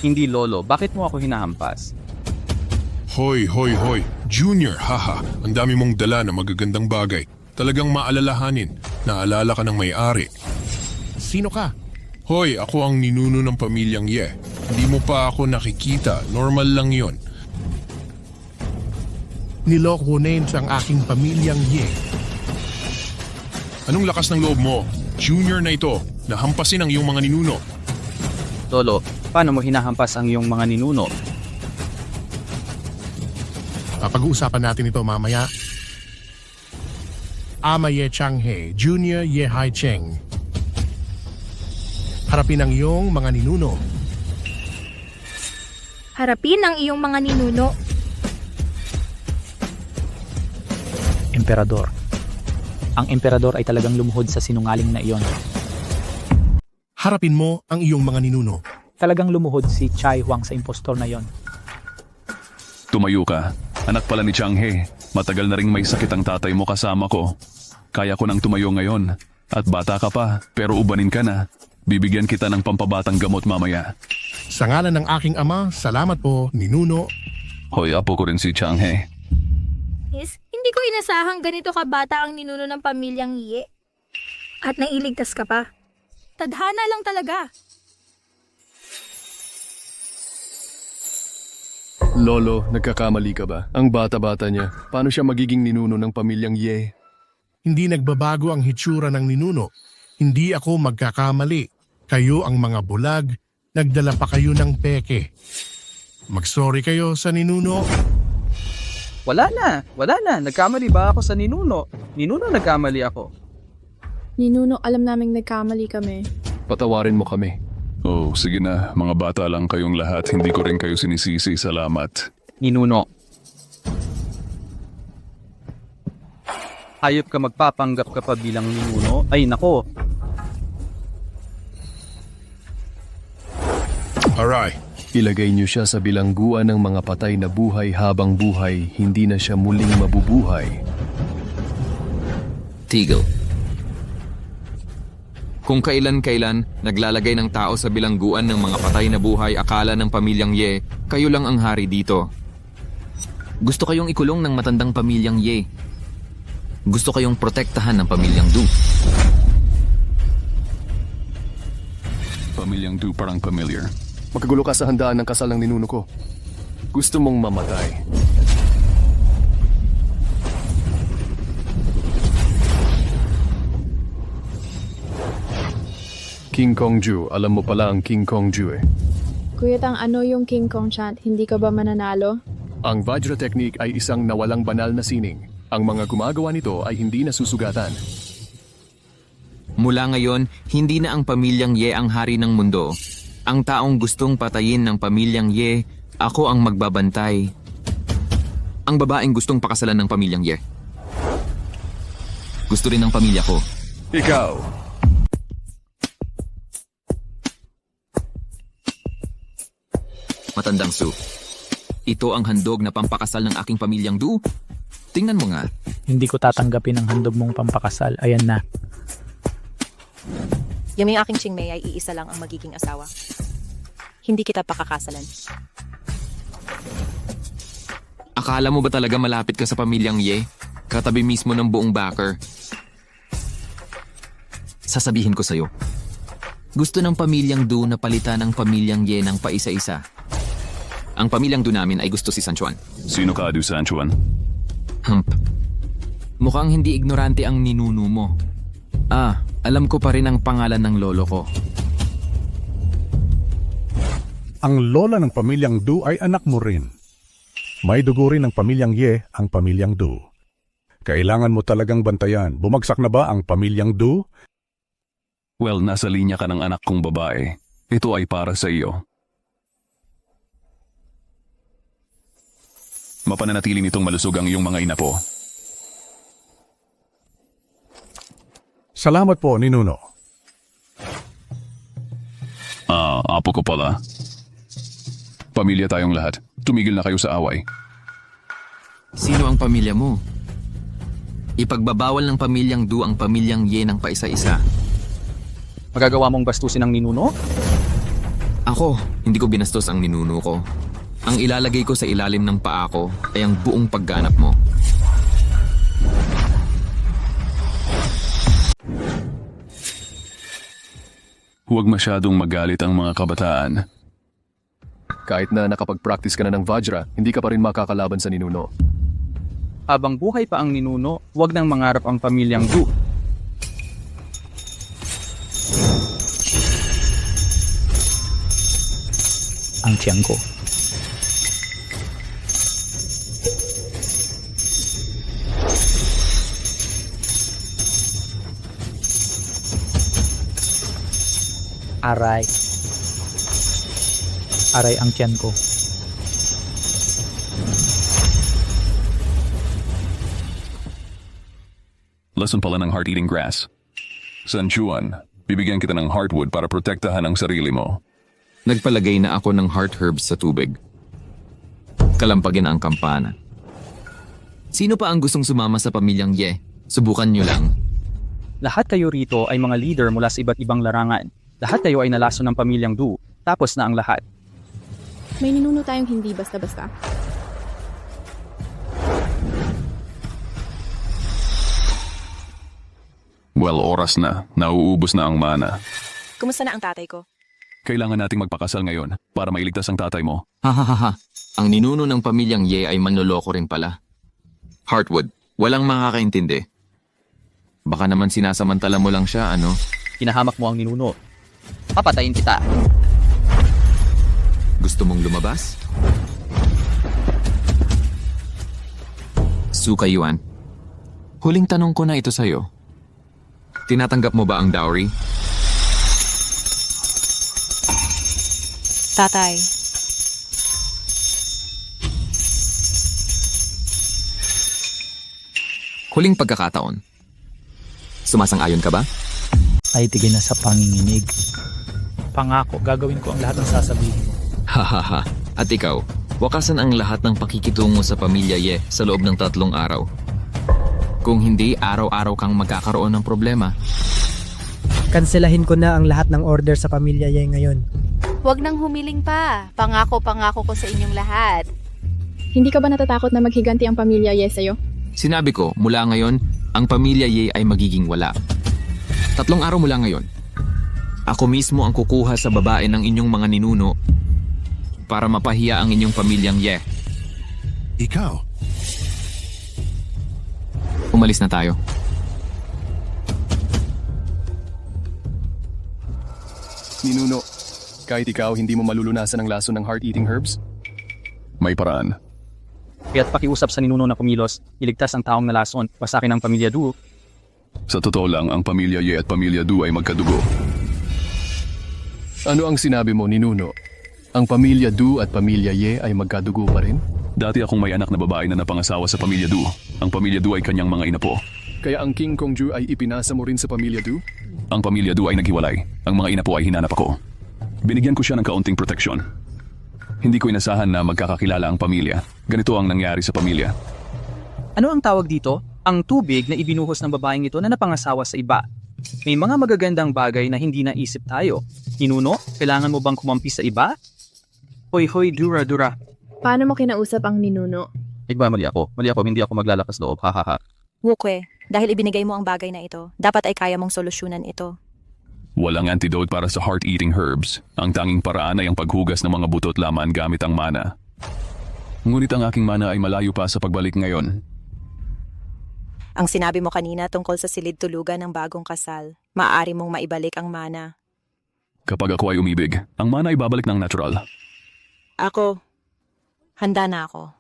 D: Hindi lolo, bakit mo ako hinahampas?
G: Hoy, hoy, hoy. Junior, haha. Ang dami mong dala na magagandang bagay. Talagang maalalahanin. Naalala ka ng may-ari.
P: Sino ka?
G: Hoy, ako ang ninuno ng pamilyang Ye. Hindi mo pa ako nakikita. Normal lang yon.
P: Niloko Names ang aking pamilyang Ye.
G: Anong lakas ng loob mo? Junior na ito. Nahampasin ang iyong mga ninuno.
D: Lolo, paano mo hinahampas ang iyong mga ninuno?
P: Pag-uusapan natin ito mamaya. Ama Ye Changhe, Junior Ye Hai Cheng. Harapin ang iyong mga ninuno.
H: Harapin ang iyong mga ninuno.
L: Emperador. Ang emperador ay talagang lumuhod sa sinungaling na iyon.
P: Harapin mo ang iyong mga ninuno.
L: Talagang lumuhod si Chai Huang sa impostor na iyon.
A: Tumayo ka. Anak pala ni Changhe. Matagal na ring may sakit ang tatay mo kasama ko. Kaya ko nang tumayo ngayon. At bata ka pa, pero ubanin ka na. Bibigyan kita ng pampabatang gamot mamaya.
P: Sa ngalan ng aking ama, salamat po, ninuno.
A: Hoy, apo ko rin si Changhe.
H: Yes, hindi ko inasahang ganito kabata ang ninuno ng pamilyang Ye. At nailigtas ka pa. Tadhana lang talaga.
O: Lolo, nagkakamali ka ba? Ang bata-bata niya. Paano siya magiging ninuno ng pamilyang Ye?
P: Hindi nagbabago ang hitsura ng ninuno. Hindi ako magkakamali. Kayo ang mga bulag, nagdala pa kayo ng peke. Magsorry kayo sa ninuno.
D: Wala na. Nagkamali ba ako sa ninuno? Ninuno nagkamali ako.
E: Ninuno, alam naming nagkamali kami.
O: Patawarin mo kami.
A: Oh, sige na. Mga bata lang kayong lahat. Hindi ko rin kayo sinisisi. Salamat.
D: Ninuno. Hayop ka magpapanggap ka pa bilang ninuno? Ay, nako.
G: Aray.
O: Ilagay niyo siya sa bilangguan ng mga patay na buhay habang buhay, hindi na siya muling mabubuhay.
C: Tigil. Kung kailan-kailan naglalagay ng tao sa bilangguan ng mga patay na buhay akala ng pamilyang Ye, kayo lang ang hari dito. Gusto kayong ikulong ng matandang pamilyang Ye. Gusto kayong protektahan ng pamilyang Du.
A: Pamilyang Du parang familiar.
O: Magkagulo ka sa handaan ng kasal ng ninuno ko. Gusto mong mamatay. King Kong Ju, alam mo pala ang King Kong Ju eh.
E: Kuya Tang, ano yung King Kong chant? Hindi ka ba mananalo?
O: Ang Vajra Technique ay isang nawalang banal na sining. Ang mga gumagawa nito ay hindi nasusugatan.
C: Mula ngayon, hindi na ang pamilyang Ye ang hari ng mundo. Ang taong gustong patayin ng pamilyang Ye, ako ang magbabantay. Ang babaeng gustong pakasalan ng pamilyang Ye. Gusto rin ng pamilya ko.
O: Ikaw!
C: Matandang Su, ito ang handog na pampakasal ng aking pamilyang Du. Tingnan mo nga.
L: Hindi ko tatanggapin ang handog mong pampakasal. Ayan na.
I: Yung aking Chingmei ay iisa lang ang magiging asawa. Hindi kita pakakasalan.
C: Akala mo ba talaga malapit ka sa pamilyang Ye? Katabi mismo ng buong backer. Sasabihin ko sa'yo. Gusto ng pamilyang Du na palitan ng pamilyang Ye ng paisa-isa. Ang pamilyang Du namin ay gusto si Sanchuan.
A: Sino ka, Du Sanchuan?
C: Mukhang hindi ignorante ang ninuno mo. Alam ko pa rin ang pangalan ng lolo ko.
Q: Ang lola ng pamilyang Du ay anak mo rin. May dugo rin ng pamilyang Ye ang pamilyang Du. Kailangan mo talagang bantayan. Bumagsak na ba ang pamilyang Du?
A: Well, nasa linya ka ng anak kong babae. Ito ay para sa iyo. Mapananatili nitong malusog ang iyong mga inapo.
Q: Salamat po, ninuno.
A: Apo ko pala. Pamilya tayong lahat. Tumigil na kayo sa away.
C: Sino ang pamilya mo? Ipagbabawal ng pamilyang Du ang pamilyang Ye ng paisa-isa.
D: Magagawa mong bastusin ang ninuno?
C: Ako, hindi ko binastos ang ninuno ko. Ang ilalagay ko sa ilalim ng paa ko ay ang buong pagganap mo.
A: Huwag masyadong magalit ang mga kabataan.
O: Kahit na nakapag-practice ka na ng Vajra, hindi ka pa rin makakalaban sa ninuno.
D: Habang buhay pa ang ninuno, huwag nang mangarap ang pamilyang Du.
L: Ang tiyan ko. Aray. Aray ang tiyan ko.
A: Lesson pala ng heart-eating grass. San Juan, bibigyan kita ng heartwood para protektahan ang sarili mo.
C: Nagpalagay na ako ng heart herbs sa tubig. Kalampagin ang kampana. Sino pa ang gustong sumama sa pamilyang Ye? Subukan nyo lang.
D: Lahat kayo rito ay mga leader mula sa iba't ibang larangan. Lahat kayo ay nalaso ng pamilyang Du. Tapos na ang lahat.
E: May ninuno tayong hindi basta-basta.
A: Well, oras na. Nauubos na ang mana.
I: Kumusta na ang tatay ko?
A: Kailangan nating magpakasal ngayon para mailigtas ang tatay mo.
C: Hahaha. Ang ninuno ng pamilyang Ye ay manloloko rin pala. Heartwood, walang makakaintindi. Baka naman sinasamantala mo lang siya, ano?
D: Hinahamak mo ang ninuno. Papatayin kita.
C: Gusto mong lumabas? Suka Yuan, huling tanong ko na ito sa'yo. Tinatanggap mo ba ang dowry?
I: Tatay,
C: Huling pagkakataon. Sumasang-ayon ka ba?
L: Ay tigil na sa panginginig. Pangako, gagawin ko ang lahat ng sasabihin mo.
C: Hahaha. At ikaw, wakasan ang lahat ng pakikitungo sa pamilya Ye sa loob ng 3 araw. Kung hindi, araw-araw kang magkakaroon ng problema.
J: Kanselahin ko na ang lahat ng order sa pamilya Ye ngayon.
B: Huwag nang humiling pa. Pangako ko sa inyong lahat.
E: Hindi ka ba natatakot na maghiganti ang pamilya Ye sa'yo?
C: Sinabi ko, mula ngayon, ang pamilya Ye ay magiging wala. 3 araw mula ngayon, ako mismo ang kukuha sa babae ng inyong mga ninuno para mapahiya ang inyong pamilyang Ye.
P: Ikaw?
C: Umalis na tayo.
O: Ninuno, kahit ikaw hindi mo malulunasan ang laso ng heart-eating herbs?
A: May paraan.
D: Kaya't pakiusap sa ninuno na kumilos, iligtas ang taong nalason, wasakin ang pamilya Du.
A: Sa totoo lang, ang pamilya Ye at pamilya Du ay magkadugo.
O: Ano ang sinabi mo, Ninuno? Ang pamilya Du at pamilya Ye ay magkadugo pa rin?
A: Dati akong may anak na babae na napangasawa sa pamilya Du. Ang pamilya Du ay kanyang mga inapo.
O: Kaya ang King Kongju ay ipinasa mo rin sa pamilya Du?
A: Ang pamilya Du ay naghiwalay. Ang mga inapo ay hinanap ako. Binigyan ko siya ng kaunting proteksyon. Hindi ko inasahan na magkakakilala ang pamilya. Ganito ang nangyari sa pamilya.
D: Ano ang tawag dito? Ang tubig na ibinuhos ng babaeng ito na napangasawa sa iba. May mga magagandang bagay na hindi naisip tayo. Ninuno, kailangan mo bang kumampi sa iba? Hoy, dura.
E: Paano mo kinausap ang ninuno?
D: Mali ako, hindi ako maglalakas loob, hahaha.
I: Wukwe, dahil ibinigay mo ang bagay na ito, dapat ay kaya mong solusyonan ito.
A: Walang antidote para sa heart-eating herbs. Ang tanging paraan ay ang paghugas ng mga butot laman gamit ang mana. Ngunit ang aking mana ay malayo pa sa pagbalik ngayon.
I: Ang sinabi mo kanina tungkol sa silid tulugan ng bagong kasal, maaari mong maibalik ang mana.
A: Kapag ako ay umibig, ang mana ay babalik ng natural.
I: Ako, handa na ako.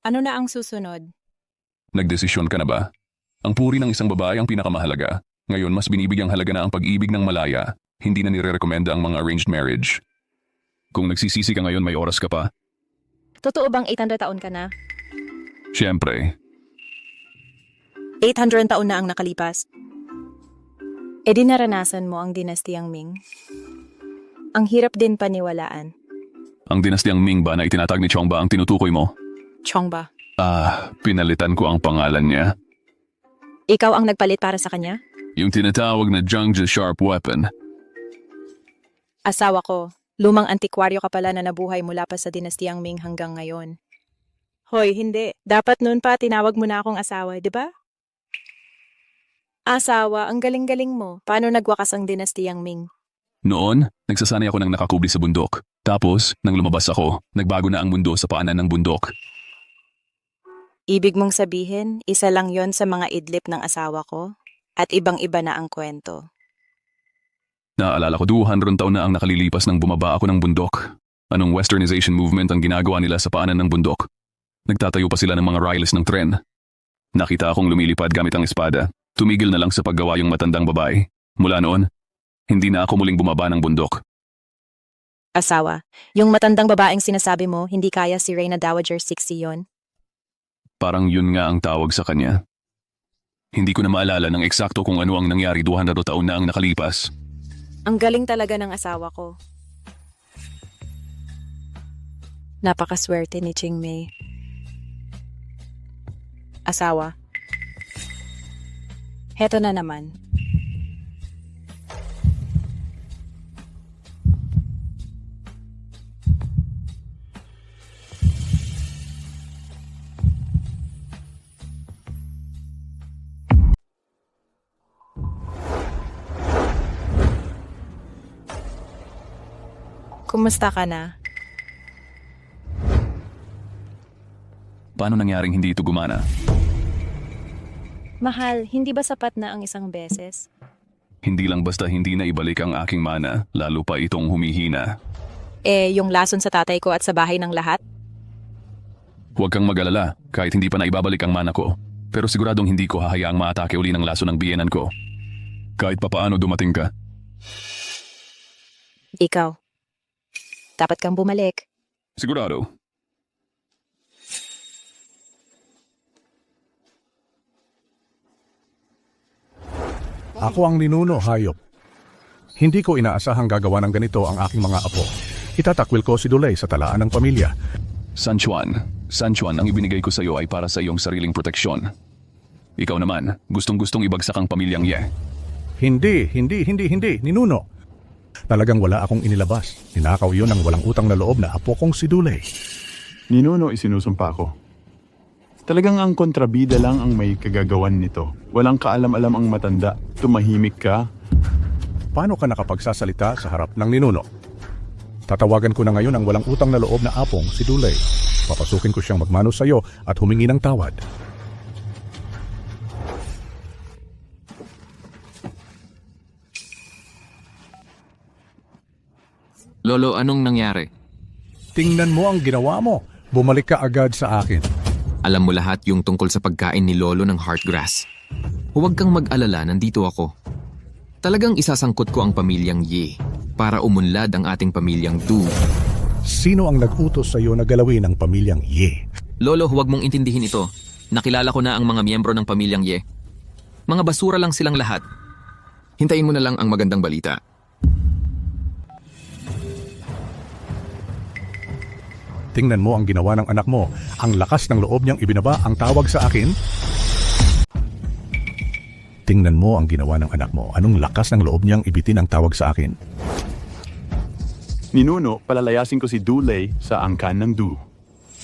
I: Ano na ang susunod?
A: Nagdesisyon ka na ba? Ang puri ng isang babae ang pinakamahalaga. Ngayon mas binibigyang halaga na ang pag-ibig ng malaya. Hindi na nire-recommenda ang mga arranged marriage. Kung nagsisisi ka ngayon, may oras ka pa.
I: Totoo bang 800 taon ka na?
A: Siyempre,
I: 800 taon na ang nakalipas. E di naranasan mo ang dinastiyang Ming. Ang hirap din paniwalaan.
A: Ang dinastyang Ming ba na itinatag ni Chong ba ang tinutukoy mo?
I: Chongba,
A: Pinalitan ko ang pangalan niya.
I: ikaw ang nagpalit para sa kanya?
A: Yung tinatawag na Zhangji Sharp Weapon.
I: Asawa ko, lumang antikwaryo ka pala na nabuhay mula pa sa dinastiyang Ming hanggang ngayon. Hoy, hindi. Dapat noon pa tinawag mo na akong asawa, di ba? Asawa, ang galing-galing mo. Paano nagwakas ang dinastiyang Ming?
A: Noon, nagsasanay ako ng nakakubli sa bundok. Tapos, nang lumabas ako, nagbago na ang mundo sa paanan ng bundok.
I: Ibig mong sabihin, isa lang yon sa mga idlip ng asawa ko? At ibang-iba na ang kwento.
A: Naaalala ko 200 taon na ang nakalilipas nang bumaba ako ng bundok. Anong westernization movement ang ginagawa nila sa paanan ng bundok? Nagtatayo pa sila ng mga rails ng tren. Nakita akong lumilipad gamit ang espada. Tumigil na lang sa paggawa yung matandang babae. Mula noon, hindi na ako muling bumaba ng bundok.
I: Asawa, yung matandang babaeng sinasabi mo, hindi kaya si Reyna Dowager 60 yon?
A: Parang yun nga ang tawag sa kanya. Hindi ko na maalala ng eksakto kung ano ang nangyari 200 taon na ang nakalipas.
I: Ang galing talaga ng asawa ko. Napakaswerte ni Ching Mei. Asawa. Heto na naman. Kumusta ka na?
A: Paano nangyaring hindi ito gumana?
I: Mahal, hindi ba sapat na ang isang beses?
A: Hindi lang basta hindi na ibalik ang aking mana, lalo pa itong humihina.
I: Yung lason sa tatay ko at sa bahay ng lahat?
A: Huwag kang mag-alala, kahit hindi pa na ibabalik ang mana ko. Pero siguradong hindi ko hahayaang maatake uli ng laso ng biyenan ko. Kahit papaano dumating ka.
I: Ikaw. Dapat kang bumalik.
A: Sigurado.
Q: Ako ang ninuno, hayop. Hindi ko inaasahang gagawa ng ganito ang aking mga apo. Itatakwil ko si Dulay sa talaan ng pamilya.
A: San Juan, ang ibinigay ko sa iyo ay para sa iyong sariling proteksyon. Ikaw naman, gustong-gustong ibagsak ang pamilyang Ye.
Q: Hindi, ninuno. Talagang wala akong inilabas. Ninakaw yun ang walang utang na loob na apo kong si Dulay.
R: Ninuno, isinusumpa ko. Talagang ang kontrabida lang ang may kagagawan nito. Walang kaalam-alam ang matanda. Tumahimik ka.
Q: Paano ka nakapagsasalita sa harap ng ninuno? Tatawagan ko na ngayon ang walang utang na loob na apong si Dulay. Papasukin ko siyang magmano sa iyo at humingi ng tawad.
C: Lolo, anong nangyari?
Q: Tingnan mo ang ginawa mo. Bumalik ka agad sa akin.
C: Alam mo lahat yung tungkol sa pagkain ni Lolo ng Heartgrass. Huwag kang mag-alala, nandito ako. Talagang isasangkot ko ang pamilyang Ye para umunlad ang ating pamilyang Du.
Q: Sino ang nag-utos sa iyo na galawin ang pamilyang Ye?
C: Lolo, huwag mong intindihin ito. Nakilala ko na ang mga miyembro ng pamilyang Ye. Mga basura lang silang lahat. Hintayin mo na lang ang magandang balita.
Q: Tingnan mo ang ginawa ng anak mo. Ang lakas ng loob niyang ibinaba ang tawag sa akin. Tingnan mo ang ginawa ng anak mo. Anong lakas ng loob niyang ibitin ang tawag sa akin.
R: Ninuno, palalayasin ko si Dulay sa angkan ng Du.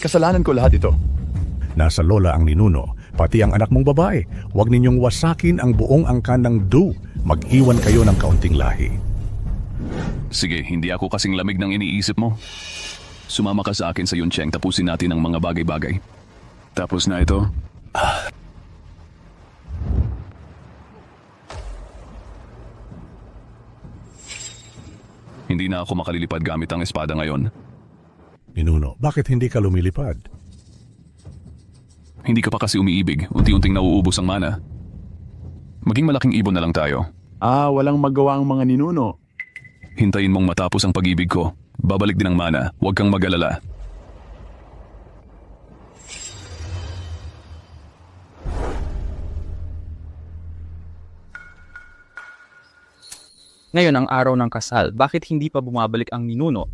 R: Kasalanan ko lahat ito.
Q: Nasa lola ang ninuno, pati ang anak mong babae. Huwag ninyong wasakin ang buong angkan ng Du. Mag-iwan kayo ng kaunting lahi.
A: Sige, hindi ako kasing lamig ng iniisip mo. Sumama ka sa akin sa Yuncheng, tapusin natin ang mga bagay-bagay. Tapos na ito. Hindi na ako makalilipad gamit ang espada ngayon.
Q: Ninuno, bakit hindi ka lumilipad?
A: Hindi ka pa kasi umiibig, unti-unting nauubos ang mana. Maging malaking ibon na lang tayo.
R: Walang magawa ang mga ninuno.
A: Hintayin mong matapos ang pag-ibig ko. Babalik din ang mana, huwag kang mag-alala.
D: Ngayon ang araw ng kasal, bakit hindi pa bumabalik ang ninuno?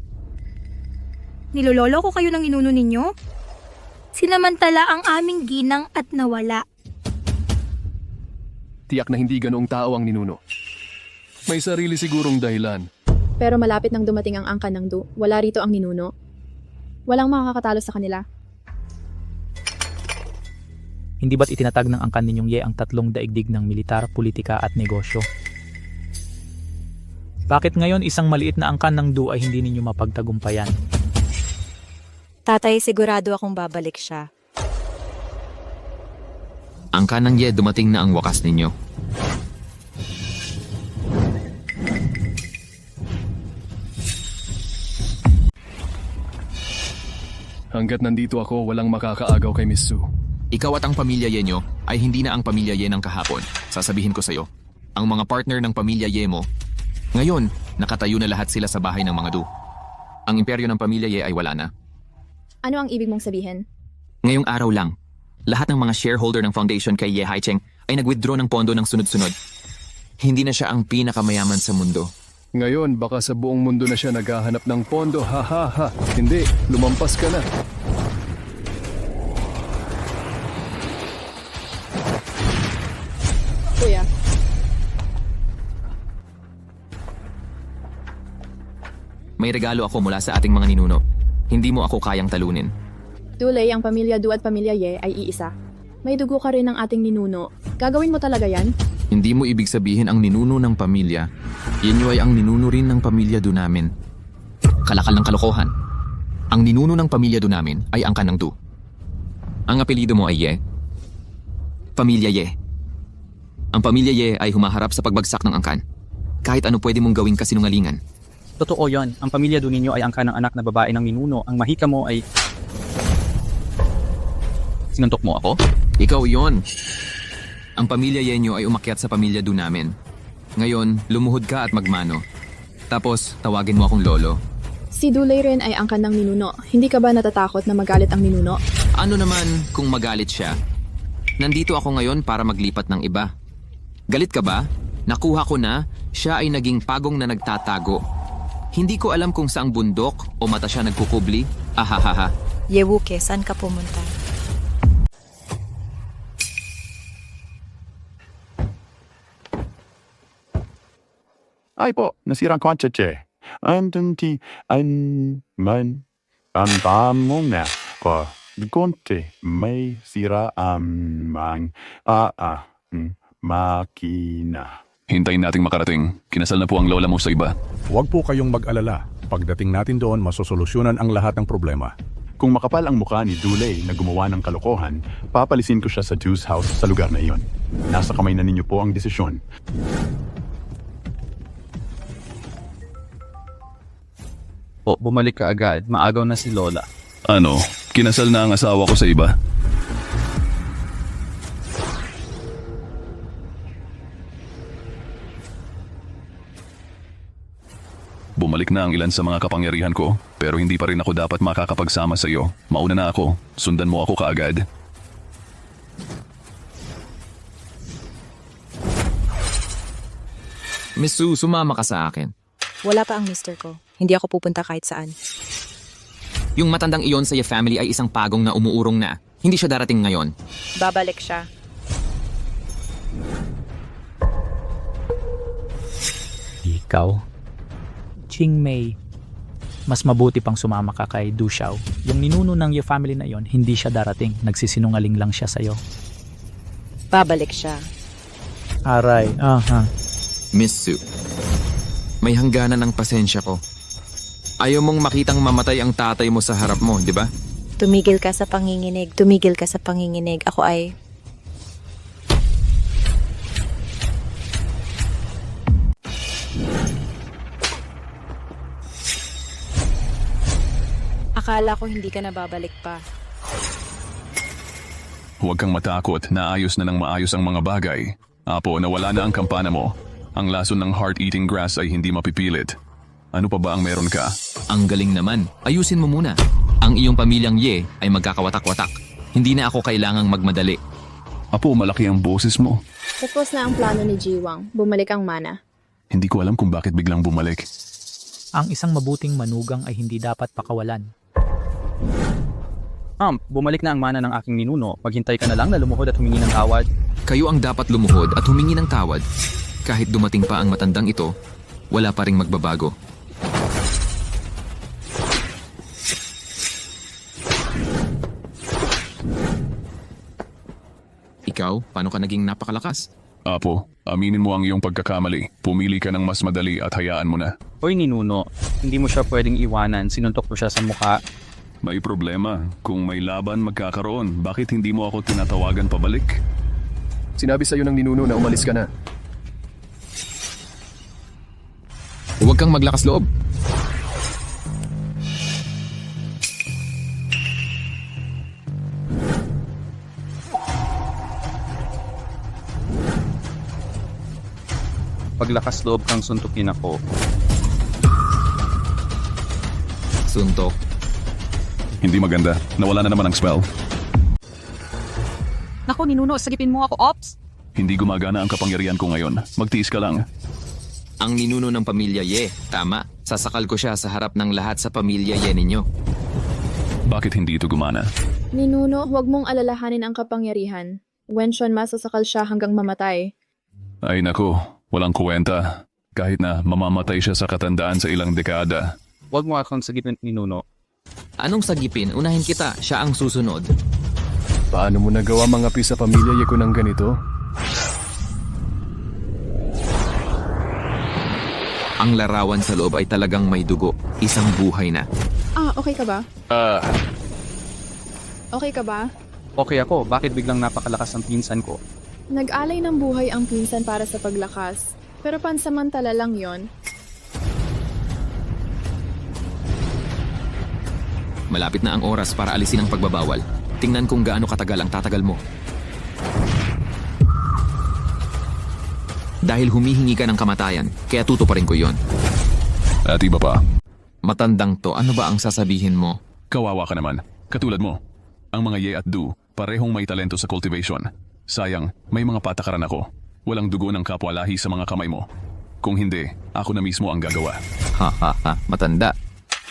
H: Nilololo ko kayo ng ninuno ninyo? Sinamantala ang aming ginang at nawala.
O: Tiyak na hindi ganoong tao ang ninuno.
A: May sarili sigurong dahilan.
E: Pero malapit nang dumating ang angkan ng Du, wala rito ang ninuno. Walang makakatalo sa kanila.
L: Hindi ba't itinatag ng angkan ninyong Ye ang tatlong daigdig ng militar, politika at negosyo? Bakit ngayon isang maliit na angkan ng Du ay hindi ninyo mapagtagumpayan?
I: Tatay, sigurado akong babalik siya.
C: Ang kanang Ye, dumating na ang wakas ninyo.
O: Hanggat nandito ako, walang makakaagaw kay Miss Sue.
C: Ikaw at ang pamilya Ye nyo ay hindi na ang pamilya Ye ng kahapon. Sasabihin ko sa'yo, ang mga partner ng pamilya Ye mo, ngayon, nakatayo na lahat sila sa bahay ng mga Du. Ang imperyo ng pamilya Ye ay wala na.
E: Ano ang ibig mong sabihin?
C: Ngayong araw lang, lahat ng mga shareholder ng foundation kay Ye Haicheng ay nag-withdraw ng pondo ng sunod-sunod. Hindi na siya ang pinakamayaman sa mundo.
O: Ngayon, baka sa buong mundo na siya naghahanap ng pondo. Ha ha ha. Hindi, lumampas ka na.
E: Kuya,
C: May regalo ako mula sa ating mga ninuno. Hindi mo ako kayang talunin.
E: Dulay, ang pamilya Du at pamilya Ye ay iisa. May dugo ka rin ng ating ninuno. Gagawin mo talaga yan?
C: Hindi mo ibig sabihin ang ninuno ng pamilya. Yan ay ang ninuno rin ng pamilya Do namin. Kalakal ng kalokohan. Ang ninuno ng pamilya Do namin ay angkan ng Du. Ang apelido mo ay Ye. Pamilya Ye. Ang pamilya Ye ay humaharap sa pagbagsak ng angkan. Kahit ano pwede mong gawing kasinungalingan.
D: Totoo yon. Ang pamilya Do ninyo ay angkan ng anak na babae ng ninuno. Ang mahika mo ay... Sinuntok mo ako?
C: Ikaw yon. Ang pamilya Yenyo ay umakyat sa pamilya Do namin. Ngayon, lumuhod ka at magmano. Tapos, tawagin mo akong lolo.
E: Si Dulay rin ay angkan ng ninuno. Hindi ka ba natatakot na magalit ang ninuno?
C: Ano naman kung magalit siya? Nandito ako ngayon para maglipat ng iba. Galit ka ba? Nakuha ko na, siya ay naging pagong na nagtatago. Hindi ko alam kung saang bundok o mata siya nagkukubli. Ahahaha.
I: Yewuke, saan ka pumunta?
R: Ay po, nasirang kwantsache. Andunti, man, ang tamong na ko. Konti, may sira ang makina.
A: Hintayin nating makarating. Kinasal na po ang lola mo sa iba.
Q: Huwag po kayong mag-alala. Pagdating natin doon, masosolusyonan ang lahat ng problema.
R: Kung makapal ang mukha ni Dulay na gumawa ng kalokohan, papalisin ko siya sa Deuce House sa lugar na iyon. Nasa kamay na ninyo po ang desisyon.
D: Bumalik ka agad. Maagaw na si Lola.
A: Ano? Kinasal na ang asawa ko sa iba? Bumalik na ang ilan sa mga kapangyarihan ko, pero hindi pa rin ako dapat makakapagsama sa iyo. Mauna na ako. Sundan mo ako kaagad.
C: Miss Sue, sumama ka sa akin.
I: Wala pa ang mister ko. Hindi ako pupunta kahit saan.
C: Yung matandang iyon sa Ye family ay isang pagong na umuurong na. Hindi siya darating ngayon.
I: Babalik siya.
L: Ikaw? Qingmei. Mas mabuti pang sumama ka kay Du Xiao. Yung ninuno ng Ye family na yon, hindi siya darating. Nagsisinungaling lang siya sa'yo.
I: Babalik siya.
L: Aray, aha.
C: Miss Sue, may hangganan ng pasensya ko. Ayaw mong makitang mamatay ang tatay mo sa harap mo, di ba?
I: Tumigil ka sa panginginig. Tumigil ka sa panginginig. Ako ay... Akala ko hindi ka na babalik pa.
A: Huwag kang matakot, naayos na ng maayos ang mga bagay. Apo, nawala na ang kampana mo. Ang lason ng heart-eating grass ay hindi mapipilit. Ano pa ba ang meron ka?
C: Ang galing naman. Ayusin mo muna. Ang iyong pamilyang Ye ay magkakawatak-watak. Hindi na ako kailangang magmadali.
A: Apo, malaki ang boses mo.
E: Tapos na ang plano ni Jiwang. Bumalik ang mana.
A: Hindi ko alam kung bakit biglang bumalik.
L: Ang isang mabuting manugang ay hindi dapat pakawalan.
D: Bumalik na ang mana ng aking ninuno. Maghintay ka na lang na lumuhod at humingi ng tawad.
C: Kayo ang dapat lumuhod at humingi ng tawad. Kahit dumating pa ang matandang ito, wala pa ring magbabago. Ikaw, paano ka naging napakalakas?
A: Apo, aminin mo ang iyong pagkakamali. Pumili ka ng mas madali at hayaan mo na.
D: Hoy ninuno, hindi mo siya pwedeng iwanan. Sinuntok mo siya sa mukha.
A: May problema. Kung may laban magkakaroon, bakit hindi mo ako tinatawagan pabalik?
O: Sinabi sa'yo ng ninuno na umalis ka na.
C: Huwag kang maglakas loob.
D: Paglakas loob kang suntukin ako.
C: Suntok.
A: Hindi maganda. Nawala na naman ang spell.
F: Naku, ninuno, sagipin mo ako, Ops.
A: Hindi gumagana ang kapangyarihan ko ngayon. Magtiis ka lang.
C: Ang ninuno ng pamilya Ye, tama. Sasakal ko siya sa harap ng lahat sa pamilya Ye ninyo.
A: Bakit hindi ito gumana?
E: Ninuno, huwag mong alalahanin ang kapangyarihan. Wensyon masasakal siya hanggang mamatay.
A: Ay nako, walang kuwenta. Kahit na mamamatay siya sa katandaan sa ilang dekada.
D: Huwag mo akong sagipin, ninuno.
C: Anong sagipin? Unahin kita, siya ang susunod.
O: Paano mo nagawa mga pi sa pamilya Ye ko ng ganito?
C: Ang larawan sa loob ay talagang may dugo. Isang buhay na.
E: Okay ka ba? Okay ka ba?
D: Okay ako, bakit biglang napakalakas ang pinsan ko?
E: Nag-alay ng buhay ang pinsan para sa paglakas. Pero pansamantala lang yon.
C: Malapit na ang oras para alisin ang pagbabawal. Tingnan kung gaano katagal ang tatagal mo. Dahil humihingi ka ng kamatayan, kaya tutuparin ko yon.
A: At iba pa.
C: Matandang to, ano ba ang sasabihin mo?
A: Kawawa ka naman. Katulad mo. Ang mga Ye at Du, parehong may talento sa cultivation. Sayang, may mga patakaran ako. Walang dugo ng kapwa lahi sa mga kamay mo. Kung hindi, ako na mismo ang gagawa.
C: Ha ha ha, matanda.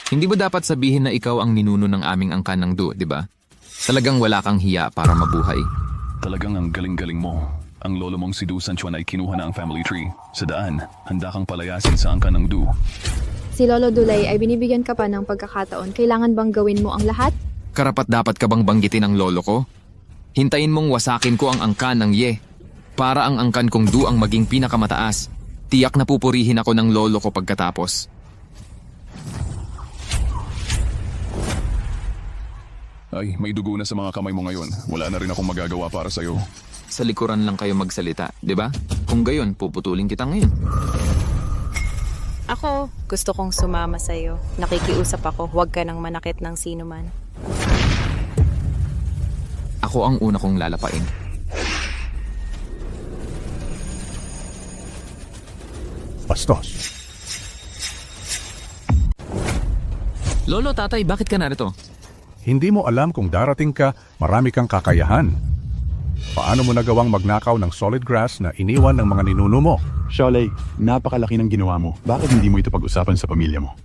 C: Hindi ba dapat sabihin na ikaw ang ninuno ng aming angkan ng Du, di ba? Talagang wala kang hiya para mabuhay.
A: Talagang ang galing-galing mo. Ang lolo mong si Du Sanchuan ay kinuha na ang family tree. Sa daan, handa kang palayasin sa angkan ng Du.
E: Si Lolo Dulay ay binibigyan ka pa ng pagkakataon. Kailangan bang gawin mo ang lahat?
C: Karapat dapat ka bang banggitin ang lolo ko? Hintayin mong wasakin ko ang angkan ng Ye. Para ang angkan kong Du ang maging pinakamataas. Tiyak na pupurihin ako ng lolo ko pagkatapos.
A: Ay, may dugo na sa mga kamay mo ngayon. Wala na rin akong magagawa para sa'yo.
C: Sa likuran lang kayo magsalita, di ba? Kung gayon, puputulin kita ngayon.
I: Ako, gusto kong sumama sa'yo. Nakikiusap ako, huwag ka nang manakit ng sino man.
C: Ako ang una kong lalapain.
Q: Bastos.
C: Lolo, tatay, bakit ka narito?
Q: Hindi mo alam kung darating ka, marami kang kakayahan. Paano mo nagawang magnakaw ng solid grass na iniwan ng mga ninuno mo?
R: Sholay, napakalaki ng ginawa mo. Bakit hindi mo ito pag-usapan sa pamilya mo?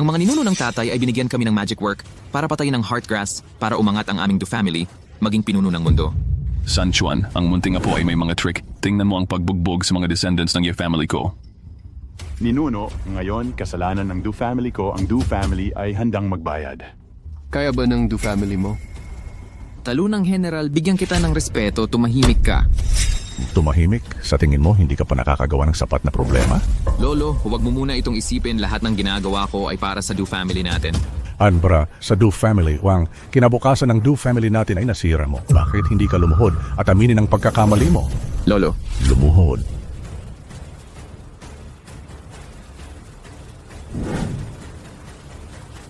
C: Ang mga ninuno ng tatay ay binigyan kami ng magic work para patayin ang heartgrass para umangat ang aming Du family, maging pinuno ng mundo.
A: Sanchuan, ang munting apo ay may mga trick. Tingnan mo ang pagbugbog sa mga descendants ng Ye family ko.
R: Ninuno, ngayon kasalanan ng Du family ko, ang Du family ay handang magbayad.
O: Kaya ba ng Du family mo?
C: Talunang General, bigyan kita ng respeto, tumahimik ka.
Q: Tumahimik? Sa tingin mo, hindi ka pa nakakagawa ng sapat na problema?
C: Lolo, huwag mo muna itong isipin lahat ng ginagawa ko ay para sa Du family natin.
Q: Anbra, sa Du family, Wang, kinabukasan ng Du family natin ay nasira mo. Bakit hindi ka lumuhod at aminin ang pagkakamali mo?
C: Lolo.
Q: Lumuhod.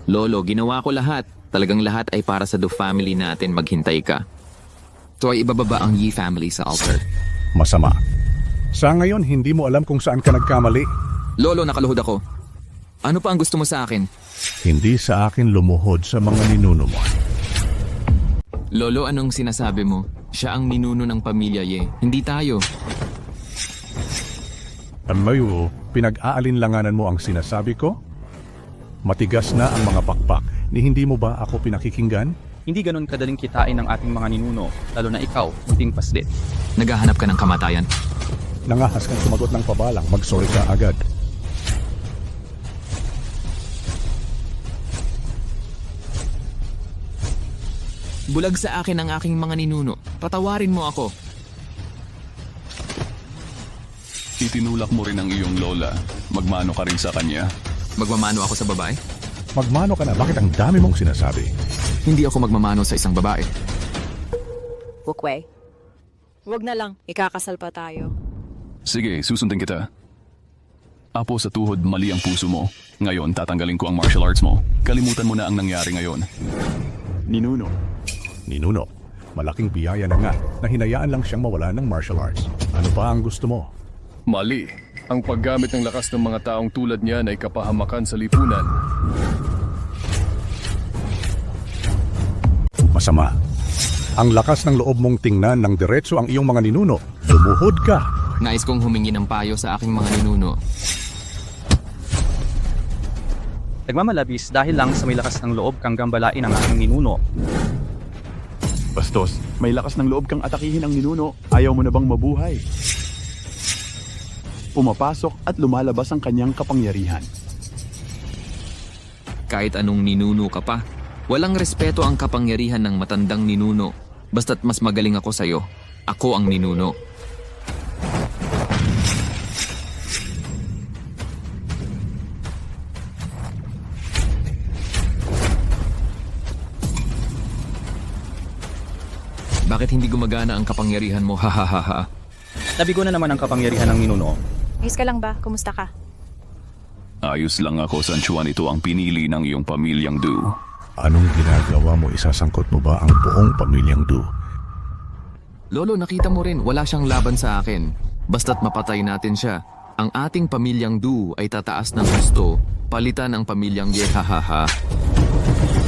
C: Lolo, ginawa ko lahat. Talagang lahat ay para sa Du family natin, maghintay ka. So ay ibababa ang Ye family sa altar.
Q: Masama. Sa ngayon, hindi mo alam kung saan ka nagkamali.
C: Lolo, nakaluhod ako. Ano pa ang gusto mo sa akin?
Q: Hindi sa akin lumuhod sa mga ninuno mo.
C: Lolo, anong sinasabi mo? Siya ang ninuno ng pamilya Ye, hindi tayo.
Q: Amayo, pinag-aalinlanganan mo ang sinasabi ko? Matigas na ang mga pakpak Ni hindi mo ba ako pinakikinggan?
D: Hindi ganun kadaling kitain ng ating mga ninuno, lalo na ikaw, munting paslit.
C: Naghahanap ka ng kamatayan.
Q: Nangahas kang sumagot ng pabalang, mag-sorry ka agad.
C: Bulag sa akin ang aking mga ninuno. Patawarin mo ako.
A: Itinulak mo rin ang iyong lola. Magmano ka rin sa kanya.
C: Magmamano ako sa babae?
Q: Magmano ka na, bakit ang dami mong sinasabi?
C: Hindi ako magmamano sa isang babae.
I: Wukway. Huwag na lang, ikakasal pa tayo.
A: Sige, susundin kita. Apo, sa tuhod, mali ang puso mo. Ngayon, tatanggalin ko ang martial arts mo. Kalimutan mo na ang nangyari ngayon.
R: Ninuno.
Q: Ninuno, malaking biyaya na nga na hinayaan lang siyang mawala ng martial arts. Ano pa ang gusto mo?
O: Mali. Ang paggamit ng lakas ng mga taong tulad niyan ay kapahamakan sa lipunan.
Q: Masama. Ang lakas ng loob mong tingnan ng diretso ang iyong mga ninuno. Lumuhod ka.
C: Nais kong humingi ng payo sa aking mga ninuno.
D: Nagmamalabis dahil lang sa may lakas ng loob kang gambalain ang aking ninuno.
R: Bastos, may lakas ng loob kang atakihin ang ninuno. Ayaw mo na bang mabuhay? Pumapasok at lumalabas ang kanyang kapangyarihan.
C: Kahit anong ninuno ka pa, walang respeto ang kapangyarihan ng matandang ninuno. Basta't mas magaling ako sa'yo, ako ang ninuno. Bakit hindi gumagana ang kapangyarihan mo? Hahaha.
D: Nabigo na naman ang kapangyarihan ng ninuno.
I: Ayos ka lang ba? Kumusta ka?
A: Ayos lang ako, San Juan. Ito ang pinili ng iyong pamilyang Du.
Q: Anong ginagawa mo? Isasangkot mo ba ang buong pamilyang Du?
C: Lolo, nakita mo rin, wala siyang laban sa akin. Basta't mapatay natin siya. Ang ating pamilyang Du ay tataas ng gusto, palitan ang pamilyang Ye, hahaha.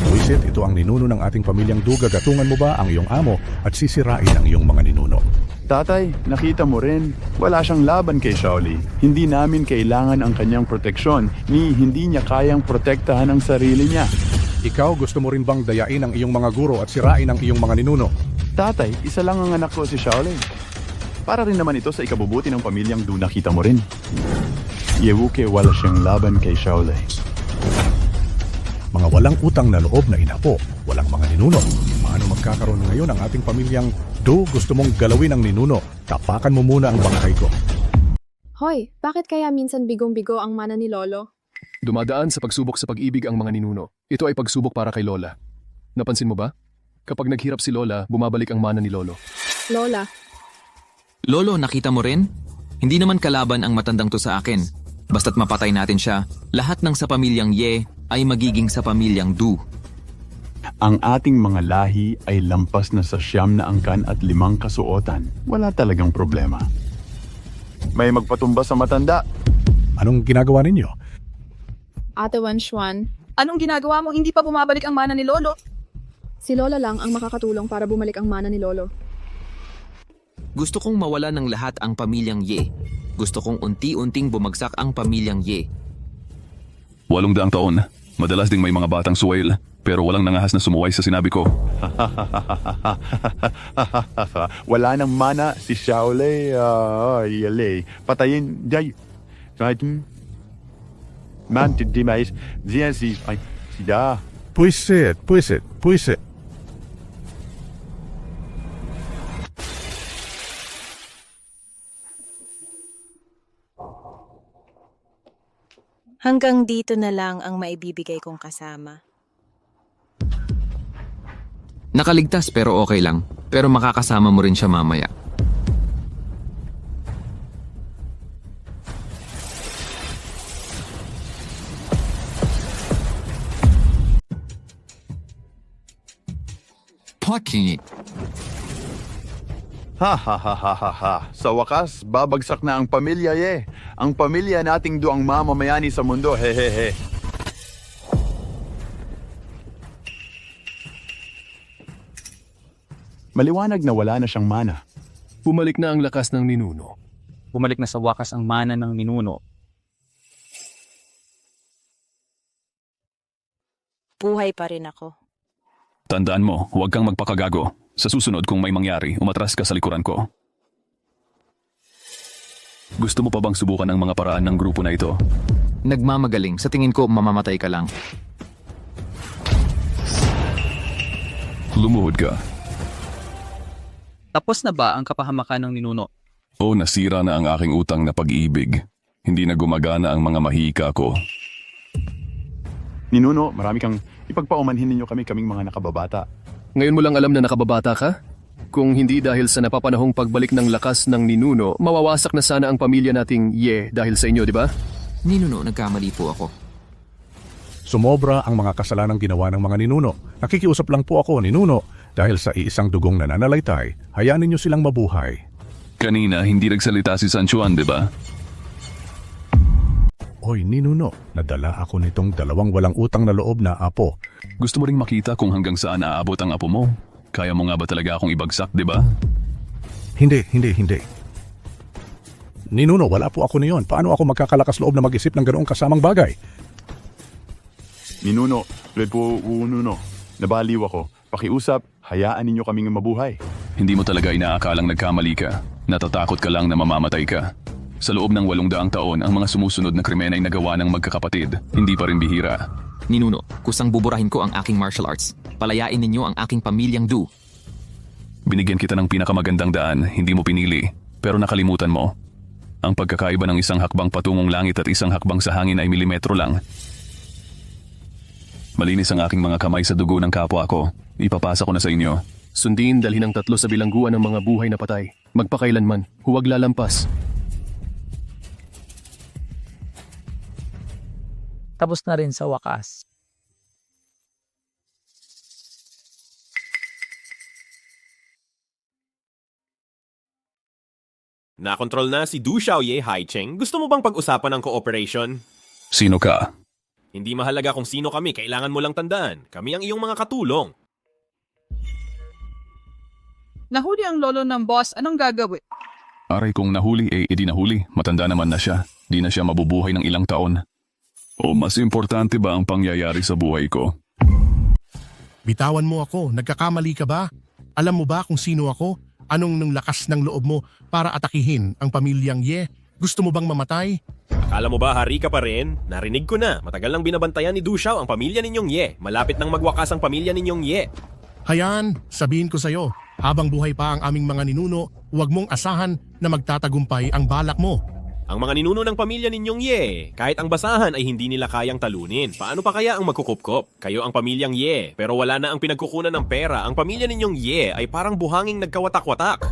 Q: Wisit, ito ang ninuno ng ating pamilyang Du. Gagatungan mo ba ang iyong amo at sisirain ang iyong mga ninuno?
R: Tatay, nakita mo rin, wala siyang laban kay Shaoli. Hindi namin kailangan ang kanyang proteksyon, ni hindi niya kayang protektahan ang sarili niya.
Q: Ikaw, gusto mo rin bang dayain ang iyong mga guro at sirain ang iyong mga ninuno?
R: Tatay, isa lang ang anak ko si Shaoli. Para rin naman ito sa ikabubuti ng pamilyang Du, nakita mo rin. Yewuke, wala siyang laban kay Shaoli.
Q: Mga walang utang na loob na inapo, walang mga ninuno. Paano magkakaroon ngayon ang ating pamilyang Du? Gusto mong galawin ang ninuno? Tapakan mo muna ang bangkay ko.
E: Hoy, bakit kaya minsan bigong-bigo ang mana ni Lolo?
O: Dumadaan sa pagsubok sa pag-ibig ang mga ninuno. Ito ay pagsubok para kay Lola. Napansin mo ba? Kapag naghirap si Lola, bumabalik ang mana ni Lolo.
E: Lola,
C: Lolo, nakita mo rin? Hindi naman kalaban ang matandang to sa akin. Basta't mapatay natin siya, lahat ng sa pamilyang Ye ay magiging sa pamilyang Du.
R: Ang ating mga lahi ay lampas na sa 9 na angkan at 5 kasuotan. Wala talagang problema. May magpatumba sa matanda.
Q: Anong ginagawa ninyo?
E: Ate Wanshuan,
H: Anong ginagawa mo? Hindi pa bumabalik ang mana ni Lolo.
E: si Lola lang ang makakatulong para bumalik ang mana ni Lolo.
C: Gusto kong mawala ng lahat ang pamilyang Ye. Gusto kong unti-unting bumagsak ang pamilyang Ye.
A: 800 taon. Madalas ding may mga batang suwail, pero walang nangahas na sumuway sa sinabi ko.
R: Wala nang mana si Shaolei. Yalay. Patayin. Day. Man, mais. Diyan si... Ay, sida.
Q: Puisit.
I: Hanggang dito na lang ang maibibigay kong kasama.
C: Nakaligtas pero okay lang. Pero makakasama mo rin siya mamaya. Fucking
R: Sa wakas, babagsak na ang pamilya Ye. Ang pamilya nating duang mamamayani sa mundo. Hehehe. Maliwanag na wala na siyang mana.
O: Bumalik na ang lakas ng ninuno.
D: Bumalik na sa wakas ang mana ng ninuno.
I: Buhay pa rin ako.
A: Tandaan mo, huwag kang magpakagago. Sa susunod kung may mangyari, umatras ka sa likuran ko. Gusto mo pa bang subukan ang mga paraan ng grupo na ito?
S: Nagmamagaling. Sa tingin ko, mamamatay ka lang.
A: Lumuhod ka.
D: Tapos na ba ang kapahamakan ng ninuno?
A: O nasira na ang aking utang na pag-ibig. Hindi na gumagana ang mga mahika ko.
R: Ninuno, marami kang ipagpaumanhin ninyo kaming mga nakababata.
O: Ngayon mo lang alam na nakababata ka? Kung hindi dahil sa napapanahong pagbalik ng lakas ng ninuno, mawawasak na sana ang pamilya nating Ye dahil sa inyo, di ba?
S: Ninuno, nagkamali po ako.
Q: Sumobra ang mga kasalanang ginawa ng mga ninuno. Nakikiusap lang po ako, ninuno, dahil sa iisang dugong nananalaytay, hayaan ninyo silang mabuhay.
A: Kanina, hindi nagsalita si San Juan, di ba?
Q: Oy, ninuno, nadala ako nitong 2 walang utang na loob na apo.
A: Gusto mo ring makita kung hanggang saan aabot ang apo mo? Kaya mo nga ba talaga akong ibagsak, di ba?
Q: Hindi. Ninuno, wala po ako niyon. Paano ako magkakalakas loob na mag-isip ng ganoong kasamang bagay?
R: Ninuno, Nuno, nabaliw ako. Pakiusap, hayaan ninyo kaming mabuhay.
A: Hindi mo talaga inaakalang nagkamali ka. Natatakot ka lang na mamamatay ka. Sa loob ng 800 taon, ang mga sumusunod na krimen ay nagawa ng magkakapatid. Hindi pa rin bihira.
S: Ninuno, kusang buburahin ko ang aking martial arts. Palayain ninyo ang aking pamilyang Du.
A: Binigyan kita ng pinakamagandang daan, hindi mo pinili. Pero nakalimutan mo. Ang pagkakaiba ng isang hakbang patungong langit at isang hakbang sa hangin ay milimetro lang. Malinis ang aking mga kamay sa dugo ng kapwa ko. Ipapasa ko na sa inyo.
O: Sundin dalhin ng 3 sa bilangguan ng mga buhay na patay. Magpakailanman, huwag lalampas.
L: Tapos na rin sa wakas.
T: Nakontrol na si Du Xiaoye Haicheng. Gusto mo bang pag-usapan ang cooperation?
A: Sino ka?
T: Hindi mahalaga kung sino kami, kailangan mo lang tandaan. Kami ang iyong mga katulong.
U: Nahuli ang lolo ng boss, anong gagawin?
A: Aray kung nahuli, edi nahuli. Matanda naman na siya. Di na siya mabubuhay ng ilang taon. O mas importante ba ang pangyayari sa buhay ko?
P: Bitawan mo ako, nagkakamali ka ba? Alam mo ba kung sino ako? Anong nung lakas ng loob mo para atakihin ang pamilyang Ye? Gusto mo bang mamatay?
T: Akala mo ba hari ka pa rin? Narinig ko na. Matagal nang binabantayan ni Du Xiao ang pamilya ninyong Ye. Malapit nang magwakas ang pamilya ninyong Ye.
P: Hayan, sabihin ko sa'yo, habang buhay pa ang aming mga ninuno, huwag mong asahan na magtatagumpay ang balak mo.
T: Ang mga ninuno ng pamilya ninyong Ye, kahit ang basahan ay hindi nila kayang talunin. Paano pa kaya ang magkukupkop? Kayo ang pamilyang Ye, pero wala na ang pinagkukunan ng pera. Ang pamilya ninyong Ye ay parang buhanging nagkawatak-watak.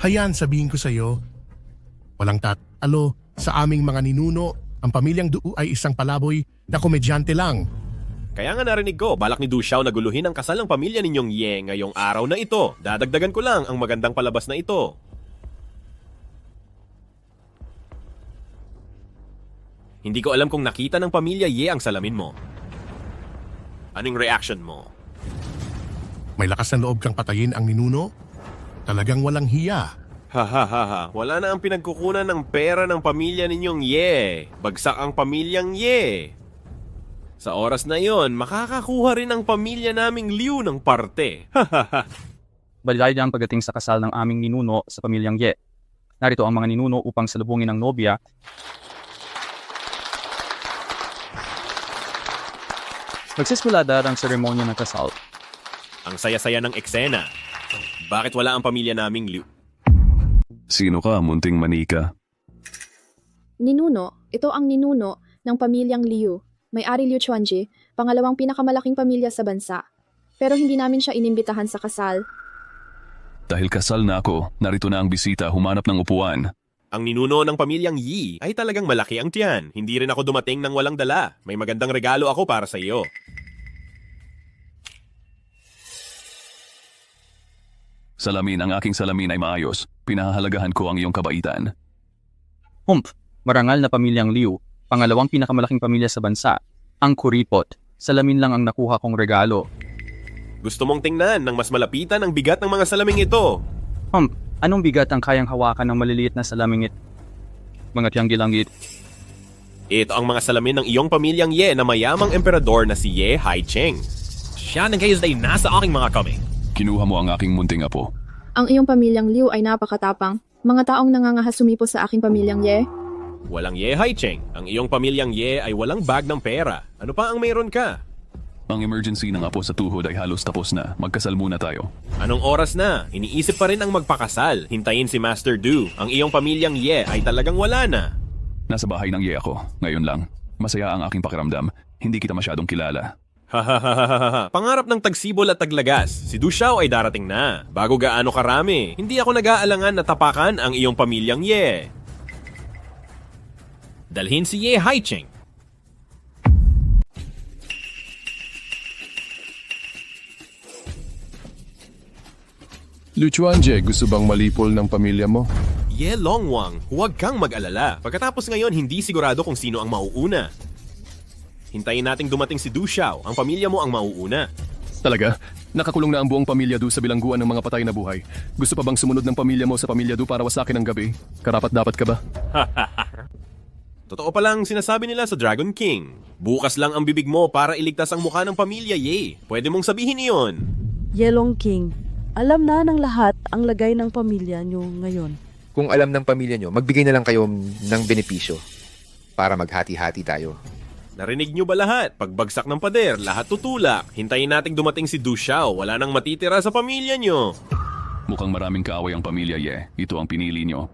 P: Hayan, sabihin ko sa'yo, walang tatalo sa aming mga ninuno. Ang pamilyang Du ay isang palaboy na komedyante lang.
T: Kaya nga narinig ko, balak ni Du Xiao na guluhin ang kasal ng pamilya ninyong Ye ngayong araw na ito. Dadagdagan ko lang ang magandang palabas na ito. Hindi ko alam kung nakita ng pamilya Ye ang salamin mo. Anong reaction mo?
P: May lakas ng loob kang patayin ang ninuno? Talagang walang hiya.
T: Ha. Wala na ang pinagkukunan ng pera ng pamilya ninyong Ye. Bagsak ang pamilyang Ye. Sa oras na yon, makakakuha rin ang pamilya naming Liu ng parte.
D: Balilayang pagdating sa kasal ng aming ninuno sa pamilyang Ye. Narito ang mga ninuno upang salubungin ang nobya. Magsisimula ang seremonya ng kasal.
T: Ang saya-saya ng eksena. Bakit wala ang pamilya naming Liu?
A: Sino ka, munting manika?
E: Ninuno, ito ang ninuno ng pamilyang Liu. May-ari Liu Chuanji, pangalawang pinakamalaking pamilya sa bansa. Pero hindi namin siya inimbitahan sa kasal.
A: Dahil kasal na ako, narito na ang bisita, humanap ng upuan.
T: Ang ninuno ng pamilyang Yi ay talagang malaki ang tiyan. Hindi rin ako dumating nang walang dala. May magandang regalo ako para sa iyo.
A: Salamin, ang aking salamin ay maayos. Pinahahalagahan ko ang iyong kabaitan.
D: Marangal na pamilyang Liu, pangalawang pinakamalaking pamilya sa bansa. Ang kuripot, salamin lang ang nakuha kong regalo.
T: Gusto mong tingnan ng mas malapitan ang bigat ng mga salaming ito?
D: Anong bigat ang kayang hawakan ng maliliit na salaming ito? Mga tiyanggilangit.
T: Ito ang mga salamin ng iyong pamilyang Ye na mayamang emperador na si Ye Haicheng. Siya ng kayo ay nasa aking mga kamay.
A: Kinuha mo ang aking munting apo.
E: Ang iyong pamilyang Liu ay napakatapang. Mga taong nangangahas sumipo sa aking pamilyang Ye.
T: Walang Ye Haicheng. Ang iyong pamilyang Ye ay walang bag ng pera. Ano pa ang mayroon ka?
A: Ang emergency ng apo sa tuhod ay halos tapos na. Magkasal muna tayo.
T: Anong oras na? Iniisip pa rin ang magpakasal. Hintayin si Master Du. Ang iyong pamilyang Ye ay talagang wala na.
A: Nasa bahay ng Ye ako. Ngayon lang. Masaya ang aking pakiramdam. Hindi kita masyadong kilala.
T: Hahaha. Pangarap ng tagsibol at taglagas. Si Du Xiao ay darating na. Bago gaano karami. Hindi ako nag-aalangan na tapakan ang iyong pamilyang Ye. Dalhin si Ye Haicheng.
O: Lu Chuanje, gusto bang malipol ng pamilya mo?
T: Ye Longwang, huwag kang mag-alala. Pagkatapos ngayon, hindi sigurado kung sino ang mauuna. Hintayin nating dumating si Du Xiao. Ang pamilya mo ang mauuna.
O: Talaga? Nakakulong na ang buong pamilya Du sa bilangguan ng mga patay na buhay. Gusto pa bang sumunod ng pamilya mo sa pamilya Du para wasakin ang gabi? Karapat dapat ka ba?
T: Totoo palang sinasabi nila sa Dragon King. Bukas lang ang bibig mo para iligtas ang mukha ng pamilya Ye. Pwede mong sabihin iyon.
K: Yelong King, alam na ng lahat ang lagay ng pamilya niyo ngayon.
N: Kung alam ng pamilya nyo, magbigay na lang kayo ng benepisyo para maghati-hati tayo.
T: Narinig nyo ba lahat? Pagbagsak ng pader, lahat tutulak. Hintayin nating dumating si Du Xiao. Wala nang matitira sa pamilya nyo.
A: Mukhang maraming kaaway ang pamilya Ye. Ito ang pinili nyo.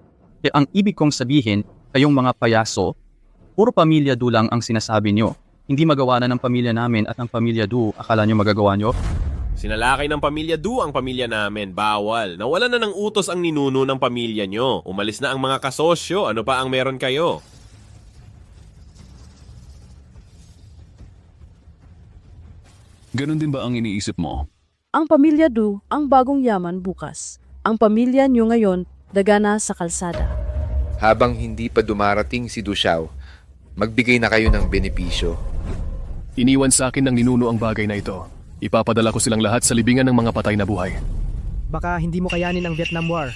D: Ang ibig kong sabihin, kayong mga payaso, puro pamilya Du lang ang sinasabi nyo. Hindi magawa na ng pamilya namin at ang pamilya Du, akala nyo magagawa nyo?
T: Sinalakay ng pamilya Du ang pamilya namin. Bawal. Nawala na ng utos ang ninuno ng pamilya nyo. Umalis na ang mga kasosyo. Ano pa ang meron kayo?
A: Ganon din ba ang iniisip mo?
K: Ang pamilya Du ang bagong yaman bukas. Ang pamilya niyo ngayon dagana sa kalsada.
N: Habang hindi pa dumarating si Du Xiao, magbigay na kayo ng benepisyo.
O: Iniwan sa akin ng ninuno ang bagay na ito. Ipapadala ko silang lahat sa libingan ng mga patay na buhay.
J: Baka hindi mo kayanin ang Vietnam War.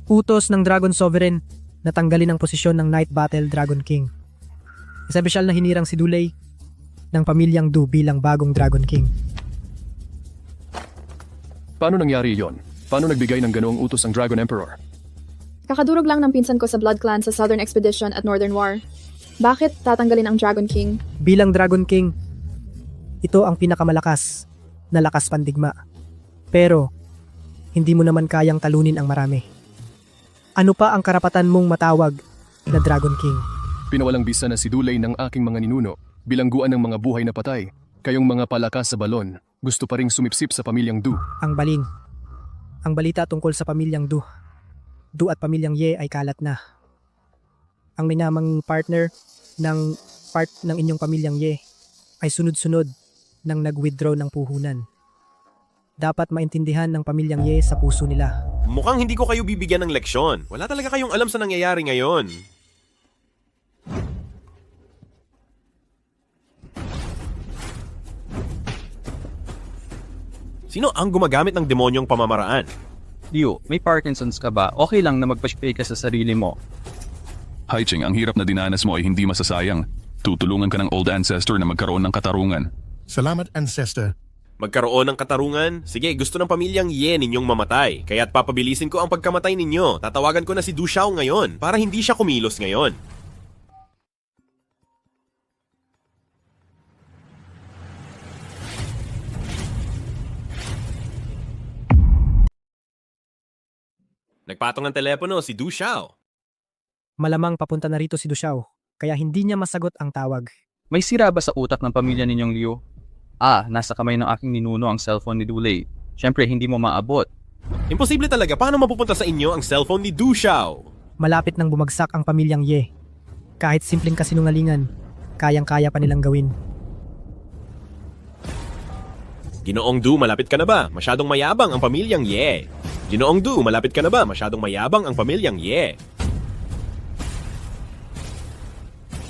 J: Utos ng Dragon Sovereign na tanggalin ang posisyon ng Night Battle Dragon King. Espesyal na hinirang si Dulei ng pamilyang Du bilang bagong Dragon King.
O: Paano nangyari yon? Paano nagbigay ng ganoong utos ang Dragon Emperor?
E: Kakadurog lang ng pinsan ko sa Blood Clan sa Southern Expedition at Northern War. Bakit tatanggalin ang Dragon King?
J: Bilang Dragon King, ito ang pinakamalakas na lakas pandigma. Pero, hindi mo naman kayang talunin ang marami. Ano pa ang karapatan mong matawag na Dragon King?
O: Pinawalang bisa na si Dulei ng aking mga ninuno, bilangguan ng mga buhay na patay. Kayong mga palakas sa balon, gusto pa ring sumipsip sa pamilyang Du.
J: Ang baling. Ang balita tungkol sa pamilyang Du. Du at pamilyang Ye ay kalat na. Ang minamang partner ng part ng inyong pamilyang Ye ay sunod-sunod nang nag-withdraw ng puhunan. Dapat maintindihan ng pamilyang Ye sa puso nila.
T: Mukhang hindi ko kayo bibigyan ng leksyon. Wala talaga kayong alam sa nangyayari ngayon. Sino ang gumagamit ng demonyong pamamaraan?
D: Liu, may Parkinson's ka ba? Okay lang na magpa-spray ka sa sarili mo.
A: Haicheng, ang hirap na dinanas mo ay hindi masasayang. Tutulungan ka ng old ancestor na magkaroon ng katarungan.
P: Salamat, ancestor.
T: Magkaroon ng katarungan? Sige, gusto ng pamilyang Ye ninyong mamatay. Kaya't papabilisin ko ang pagkamatay ninyo. Tatawagan ko na si Du Xiao ngayon para hindi siya kumilos ngayon. Nagpatong ng telepono si Du Xiao.
J: Malamang papunta na rito si Du Xiao, kaya hindi niya masagot ang tawag.
D: May sira ba sa utak ng pamilya ninyong Liu? Nasa kamay ng aking ninuno ang cellphone ni Dulei. Siyempre, hindi mo maabot.
T: Imposible talaga. Paano mapupunta sa inyo ang cellphone ni Du Xiao?
J: Malapit nang bumagsak ang pamilyang Ye. Kahit simpleng kasinungalingan, kayang-kaya pa nilang gawin.
T: Ginoong Du, malapit ka na ba? Masyadong mayabang ang pamilyang Ye. Ginoong Du, malapit ka na ba? Masyadong mayabang ang pamilyang Ye.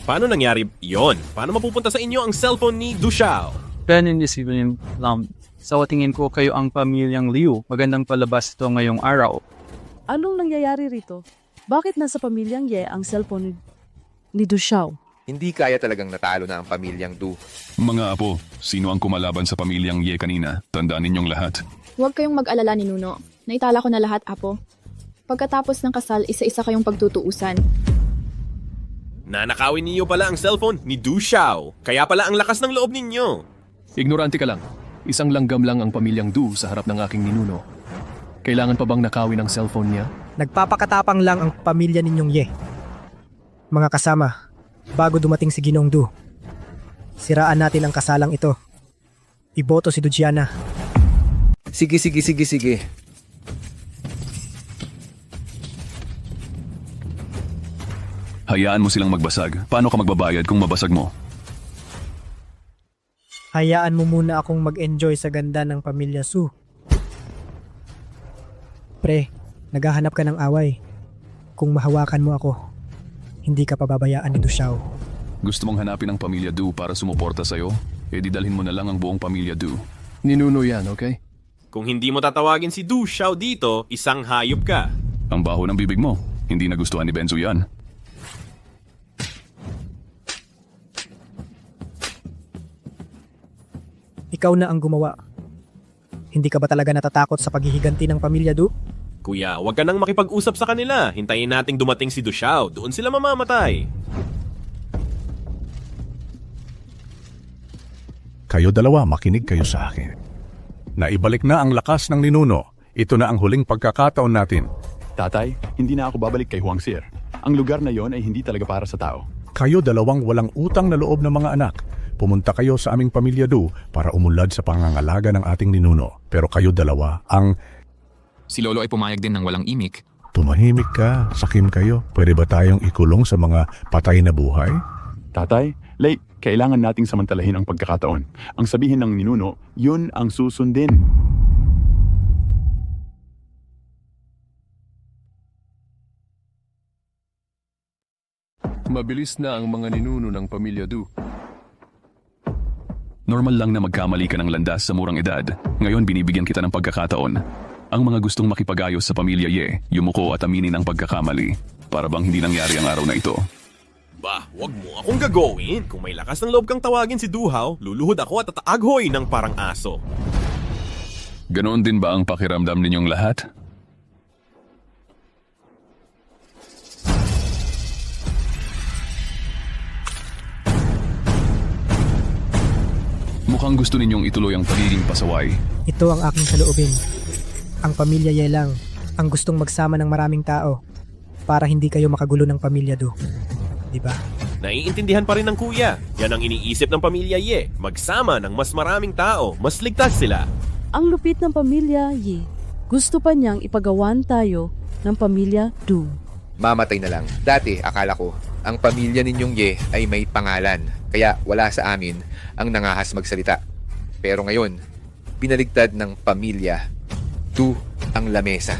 T: Paano nangyari yon? Paano mapupunta sa inyo ang cellphone ni Du Xiao?
D: Sa tingin ko kayo ang pamilyang Liu. Magandang palabas ito ngayong araw.
K: Anong nangyayari rito? Bakit nasa pamilyang Ye ang cellphone ni Du Xiao?
N: Hindi kaya talagang natalo na ang pamilyang Du.
A: Mga apo, sino ang kumalaban sa pamilyang Ye kanina? Tandaan ninyong lahat.
E: Huwag kayong mag-alala ni Nuno. Naitala ko na lahat, Apo. Pagkatapos ng kasal, isa-isa kayong pagtutuusan.
T: Nanakawin niyo pala ang cellphone ni Du Xiao. Kaya pala ang lakas ng loob ninyo.
O: Ignorante ka lang. Isang langgam lang ang pamilyang Du sa harap ng aking ninuno. Kailangan pa bang nakawin ang cellphone niya?
J: Nagpapakatapang lang ang pamilya ninyong Ye. Mga kasama, bago dumating si Ginoong Du, siraan natin ang kasalang ito. Iboto si Dujiana.
N: Sige.
A: Hayaan mo silang magbasag. Paano ka magbabayad kung mabasag mo?
J: Hayaan mo muna akong mag-enjoy sa ganda ng pamilya Su. Pre, naghahanap ka ng away. Kung mahawakan mo ako, hindi ka pababayaan ni Du Xiao.
A: Gusto mong hanapin ang pamilya Du para sumuporta sa'yo? E di dalhin mo na lang ang buong pamilya Du.
O: Ninuno yan, okay?
T: Kung hindi mo tatawagin si Du Xiao dito, isang hayop ka.
A: Ang baho ng bibig mo. Hindi nagustuhan ni Benzo yan.
J: Ikaw na ang gumawa. Hindi ka ba talaga natatakot sa paghihiganti ng pamilya Du?
T: Kuya, huwag ka nang makipag-usap sa kanila. Hintayin nating dumating si Du Xiao. Doon sila mamamatay.
Q: Kayo dalawa, makinig kayo sa akin. Naibalik na ang lakas ng ninuno. Ito na ang huling pagkakataon natin.
R: Tatay, hindi na ako babalik kay Huang Sir. Ang lugar na yon ay hindi talaga para sa tao.
Q: Kayo dalawang walang utang na loob ng mga anak. Pumunta kayo sa aming pamilya Du para umunlad sa pangangalaga ng ating ninuno. Pero kayo dalawa ang...
S: Si Lolo ay pumayag din ng walang imik.
Q: Tumahimik ka, sakim kayo. Pwede ba tayong ikulong sa mga patay na buhay?
R: Tatay, Lay, kailangan nating samantalahin ang pagkakataon. Ang sabihin ng ninuno, yun ang susundin.
O: Mabilis na ang mga ninuno ng pamilya Du.
A: Normal lang na magkamali ka ng landas sa murang edad. Ngayon binibigyan kita ng pagkakataon. Ang mga gustong makipag-ayos sa pamilya Ye, yumuko at aminin ang pagkakamali. Para bang hindi nangyari ang araw na ito.
T: Bah, wag mo akong gagawin. Kung may lakas ng loob kang tawagin si Du Hao, luluhod ako at tataaghoy ng parang aso.
A: Ganoon din ba ang pakiramdam ninyong lahat? Mukhang gusto ninyong ituloy ang pagiging pasaway.
J: Ito ang aking saloobin. Ang pamilya Ye lang ang gustong magsama ng maraming tao para hindi kayo makagulo ng pamilya Du. Diba?
T: Naiintindihan pa rin ng kuya. Yan ang iniisip ng pamilya Ye. Magsama ng mas maraming tao, mas ligtas sila.
K: Ang lupit ng pamilya Ye. Gusto pa niyang ipagawan tayo ng pamilya Du.
N: Mamatay na lang. Dati, akala ko, ang pamilya ninyong Ye ay may pangalan. Kaya wala sa amin ang nangahas magsalita. Pero ngayon, binaligtad ng pamilya Du ang lamesa.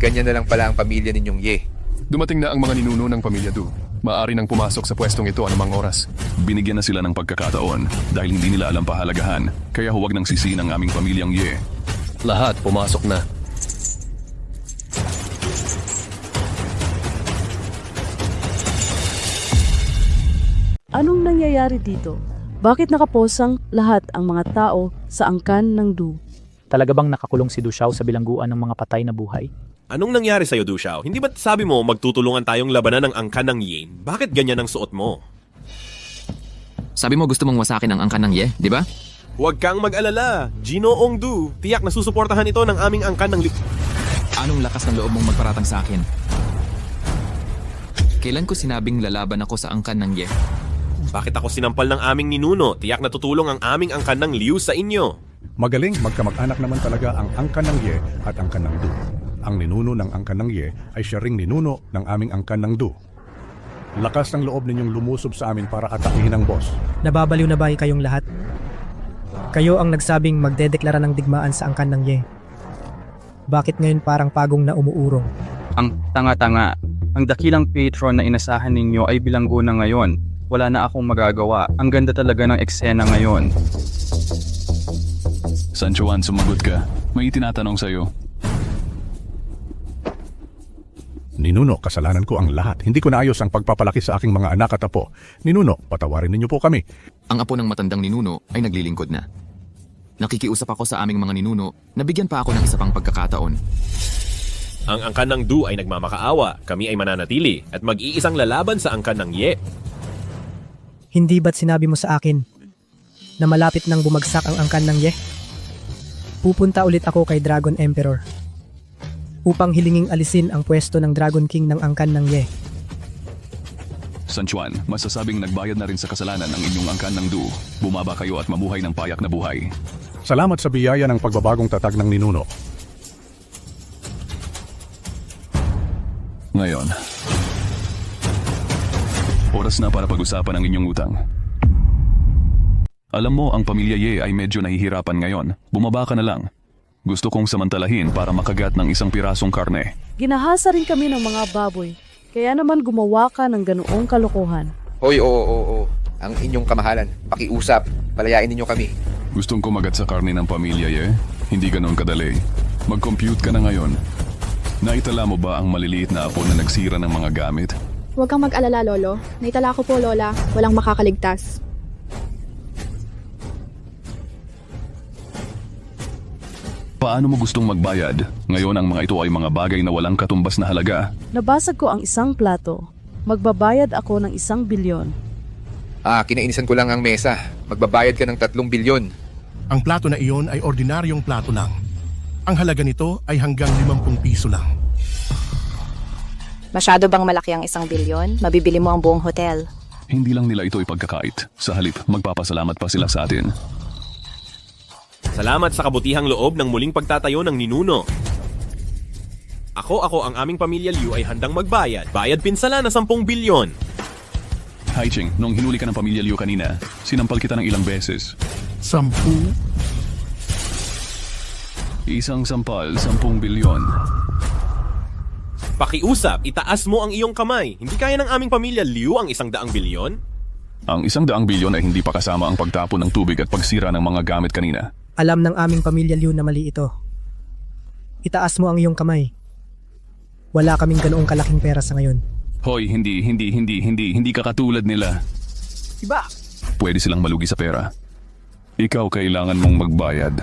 N: Ganyan na lang pala ang pamilya ninyong Ye.
O: Dumating na ang mga ninuno ng pamilya Du. Maaari nang pumasok sa pwestong ito anumang oras.
A: Binigyan na sila ng pagkakataon dahil hindi nila alam pahalagahan. Kaya huwag nang sisihin ang aming pamilyang Ye.
O: Lahat pumasok na.
K: Anong nangyayari dito? Bakit nakaposang lahat ang mga tao sa angkan ng Du?
L: Talaga bang nakakulong si Du Xiao sa bilangguan ng mga patay na buhay?
T: Anong nangyari sa'yo, Du Xiao? Hindi ba sabi mo magtutulungan tayong labanan ng angkan ng Yin? Bakit ganyan ang suot mo?
S: Sabi mo gusto mong wasakin ang angkan ng Ye, di ba?
T: Huwag kang mag-alala. Ginoong Du, tiyak na susuportahan ito ng aming angkan ng
S: Anong lakas ng loob mong magparatang sa akin? Kailan ko sinabing lalaban ako sa angkan ng Ye?
T: Bakit ako sinampal ng aming ninuno? Tiyak na tutulong ang aming angkan ng Liu sa inyo.
Q: Magaling magkamag-anak naman talaga ang angkan ng Ye at angkan ng Du. Ang ninuno ng angkan ng Ye ay siya ring ninuno ng aming angkan ng Du. Lakas ng loob ninyong lumusob sa amin para atakihin ang boss.
J: Nababaliw na ba kayong lahat? Kayo ang nagsabing magdedeklara ng digmaan sa angkan ng Ye. Bakit ngayon parang pagong na umuurong?
D: Ang tanga-tanga. Ang dakilang patron na inasahan ninyo ay bilanggo na ngayon. Wala na akong magagawa. Ang ganda talaga ng eksena ngayon.
A: San Juan, sumagot ka. May tinatanong sa'yo.
Q: Ninuno, kasalanan ko ang lahat. Hindi ko naayos ang pagpapalaki sa aking mga anak at apo. Ninuno, patawarin ninyo po kami.
S: Ang apo ng matandang ninuno ay naglilingkod na. Nakikiusap ako sa aming mga ninuno na bigyan pa ako ng isa pang pagkakataon.
T: Ang angkan ng Du ay nagmamakaawa, kami ay mananatili, at mag-iisang lalaban sa angkan ng Ye.
J: Hindi ba't sinabi mo sa akin na malapit nang bumagsak ang angkan ng Ye? Pupunta ulit ako kay Dragon Emperor upang hilinging alisin ang pwesto ng Dragon King ng angkan ng Ye.
A: San Juan, masasabing nagbayad na rin sa kasalanan ng inyong angkan ng Du. Bumaba kayo at mamuhay ng payak na buhay.
Q: Salamat sa biyaya ng pagbabagong tatag ng ninuno.
A: Ngayon, oras na para pag-usapan ang inyong utang. Alam mo, ang pamilya Ye ay medyo nahihirapan ngayon. Bumaba ka na lang. Gusto kong samantalahin para makagat ng isang pirasong karne.
K: Ginahasa rin kami ng mga baboy. Kaya naman gumawa ka ng ganoong kalokohan.
N: Hoy, oo. Ang inyong kamahalan, pakiusap, palayain ninyo kami.
A: Gustong kumagat sa karne ng pamilya Ye? Hindi ganoon kadali. Mag-compute ka na ngayon. Naitala mo ba ang maliliit na apo na nagsira ng mga gamit?
E: Huwag kang mag-alala, Lolo. Naitala ko po, Lola. Walang makakaligtas.
A: Paano mo gustong magbayad? Ngayon ang mga ito ay mga bagay na walang katumbas na halaga.
K: Nabasag ko ang isang plato. Magbabayad ako ng 1 bilyon.
N: Kinainisan ko lang ang mesa. Magbabayad ka ng 3 bilyon.
P: Ang plato na iyon ay ordinaryong plato lang. Ang halaga nito ay hanggang 50 piso lang.
I: Masyado bang malaki ang 1 bilyon? Mabibili mo ang buong hotel.
A: Hindi lang nila ito ipagkakait. Sa halip, magpapasalamat pa sila sa atin.
T: Salamat sa kabutihang loob ng muling pagtatayo ng ninuno. Ako ang aming pamilya Liu ay handang magbayad. Bayad pinsala na 10 bilyon.
A: Hai Ching, nung hinuli ka ng pamilya Liu kanina, sinampal kita ng ilang beses.
P: 10?
A: Isang sampal, 10 bilyon.
T: Pakiusap, itaas mo ang iyong kamay. Hindi kaya ng aming pamilya Liu ang 100 bilyon?
A: Ang 100 bilyon ay hindi pa kasama ang pagtapon ng tubig at pagsira ng mga gamit kanina.
J: Alam ng aming pamilya Liu na mali ito. Itaas mo ang iyong kamay. Wala kaming ganoong kalaking pera sa ngayon.
A: Hoy, hindi ka katulad nila.
J: Iba!
A: Pwede silang malugi sa pera. Ikaw kailangan mong magbayad.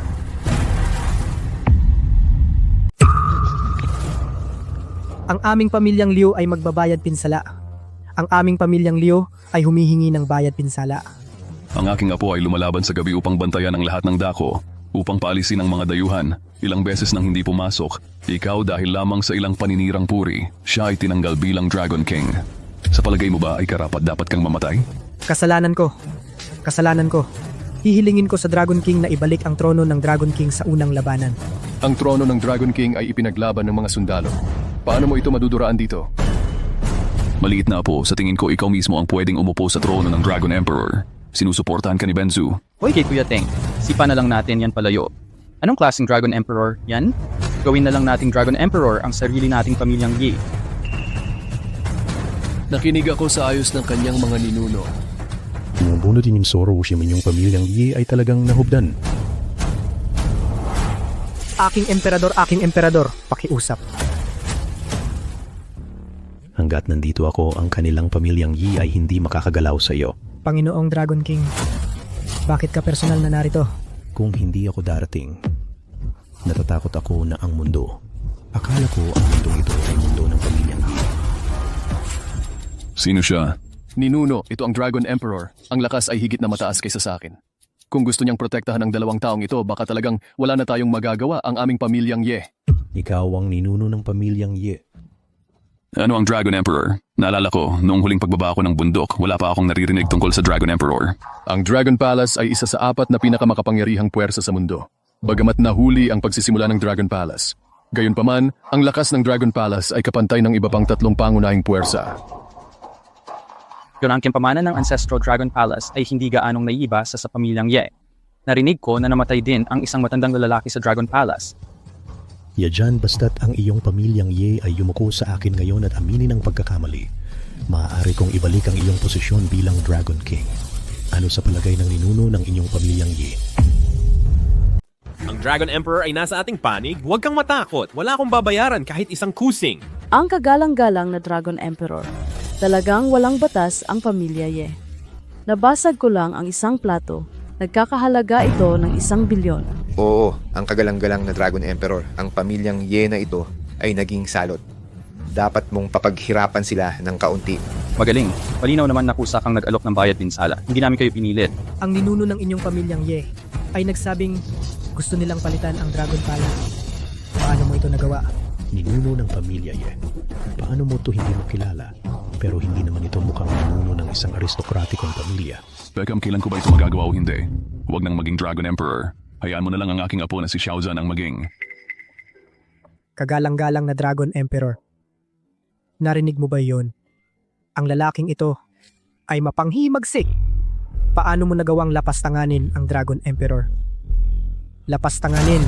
J: Ang aming pamilyang Liu ay magbabayad pinsala. Ang aming pamilyang Liu ay humihingi ng bayad pinsala.
A: Ang aking apo ay lumalaban sa gabi upang bantayan ang lahat ng dako, upang paalisin ang mga dayuhan. Ilang beses nang hindi pumasok. Ikaw dahil lamang sa ilang paninirang puri, siya ay tinanggal bilang Dragon King. Sa palagay mo ba ay karapat dapat kang mamatay?
J: Kasalanan ko. Hihilingin ko sa Dragon King na ibalik ang trono ng Dragon King sa unang labanan.
O: Ang trono ng Dragon King ay ipinaglaban ng mga sundalo. Paano mo ito maduduraan dito?
A: Maliit na apo, sa tingin ko ikaw mismo ang pwedeng umupo sa trono ng Dragon Emperor. Sinusuportahan ka ni Benzu.
D: Hoy kay Kuya Teng, sipa na lang natin yan palayo. Anong klaseng Dragon Emperor yan? Gawin na lang nating Dragon Emperor ang sarili nating pamilyang Ye.
O: Nakinig ako sa ayos ng kanyang mga ninuno.
Q: Yung bunutin yung Zoro Ushim inyong pamilyang Ye ay talagang nahubdan.
J: Aking emperador, pakiusap.
M: Hanggat nandito ako, ang kanilang pamilyang Yi ay hindi makakagalaw sa iyo.
J: Panginoong Dragon King, bakit ka personal na narito?
M: Kung hindi ako darating, natatakot ako na ang mundo. Akala ko ang mundong ito ay mundo ng pamilyang Yi.
A: Sino siya?
O: Ninuno, ito ang Dragon Emperor. Ang lakas ay higit na mataas kaysa sa akin. Kung gusto niyang protektahan ang 2 taong ito, baka talagang wala na tayong magagawa ang aming pamilyang Ye.
M: Ikaw ang ninuno ng pamilyang Ye.
A: Ano ang Dragon Emperor? Naalala ko, noong huling pagbaba ko ng bundok, wala pa akong naririnig tungkol sa Dragon Emperor.
O: Ang Dragon Palace ay isa sa 4 na pinakamakapangyarihang puwersa sa mundo. Bagamat nahuli ang pagsisimula ng Dragon Palace. Gayunpaman, ang lakas ng Dragon Palace ay kapantay ng iba pang 3 pangunahing puwersa.
D: Ang kimpamanan ng Ancestral Dragon Palace ay hindi gaanong naiiba sa pamilyang Ye. Narinig ko na namatay din ang isang matandang lalaki sa Dragon Palace.
M: Yadyan basta't ang iyong pamilyang Ye ay yumuko sa akin ngayon at aminin ang pagkakamali. Maaari kong ibalik ang iyong posisyon bilang Dragon King. Ano sa palagay ng ninuno ng inyong pamilyang Ye?
T: Ang Dragon Emperor ay nasa ating panig, huwag kang matakot. Wala akong babayaran kahit isang kusing.
K: Ang kagalang-galang na Dragon Emperor. Talagang walang batas ang pamilya Ye. Nabasag ko lang ang isang plato. Nagkakahalaga ito ng 1 bilyon.
N: Oo, ang kagalang-galang na Dragon Emperor, ang pamilyang Ye na ito ay naging salot. Dapat mong papaghirapan sila ng kaunti.
D: Magaling. Malinaw naman na kusa kang nag-alok ng bayad pinsala. Hindi namin kayo pinilit.
J: Ang ninuno ng inyong pamilyang Ye ay nagsabing gusto nilang palitan ang Dragon Pala. Paano mo ito nagawa?
M: Ninuno ng pamilya Ye. Paano mo to hindi mo kilala? Pero hindi naman ito mukhang ninuno ng isang aristokratikong pamilya.
A: Beckham, kailan ko ba ito magagawa o hindi? Huwag nang maging Dragon Emperor. Hayaan mo na lang ang aking apo na si Xiao Zhan ang maging.
J: Kagalang-galang na Dragon Emperor. Narinig mo ba yon? Ang lalaking ito ay mapanghimagsik. Paano mo nagawang lapastanganin ang Dragon Emperor? Lapastanganin.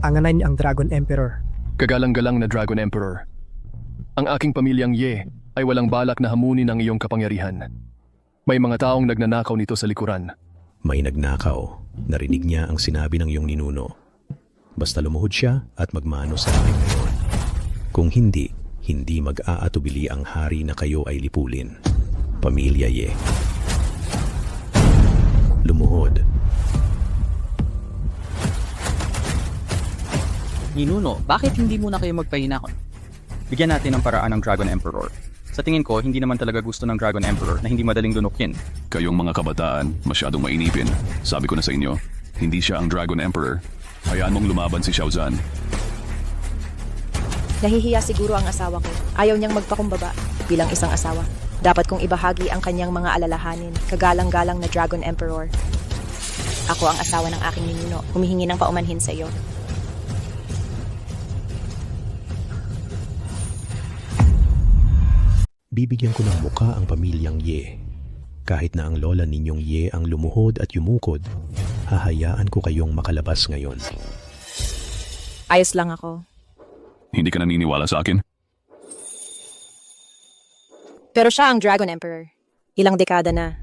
J: Anganan ang Dragon Emperor.
O: Kagalang-galang na Dragon Emperor. Ang aking pamilyang Ye ay walang balak na hamunin ang iyong kapangyarihan. May mga taong nagnanakaw nito sa likuran.
M: May nagnakaw. Narinig niya ang sinabi ng iyong ninuno. Basta lumuhod siya at magmano sa akin ngayon. Kung hindi mag-aatubili ang hari na kayo ay lipulin. Pamilya Ye. Lumuhod.
D: Ninuno, bakit hindi muna kayo magpahinahon? Bigyan natin ng paraan ng Dragon Emperor. Sa tingin ko, hindi naman talaga gusto ng Dragon Emperor na hindi madaling dunukin.
A: Kayong mga kabataan, masyadong mainipin. Sabi ko na sa inyo, hindi siya ang Dragon Emperor. Hayaan mong lumaban si Xiao Zhan.
I: Nahihiya siguro ang asawa ko. Ayaw niyang magpakumbaba bilang isang asawa. Dapat kong ibahagi ang kanyang mga alalahanin. Kagalang-galang na Dragon Emperor. Ako ang asawa ng aking ninuno. Humihingi ng paumanhin sa iyo.
M: Bibigyan ko ng muka ang pamilyang Ye. Kahit na ang lola ninyong Ye ang lumuhod at yumukod, hahayaan ko kayong makalabas ngayon.
I: Ayos lang ako.
A: Hindi ka naniniwala sa akin?
I: Pero siya ang Dragon Emperor. Ilang dekada na.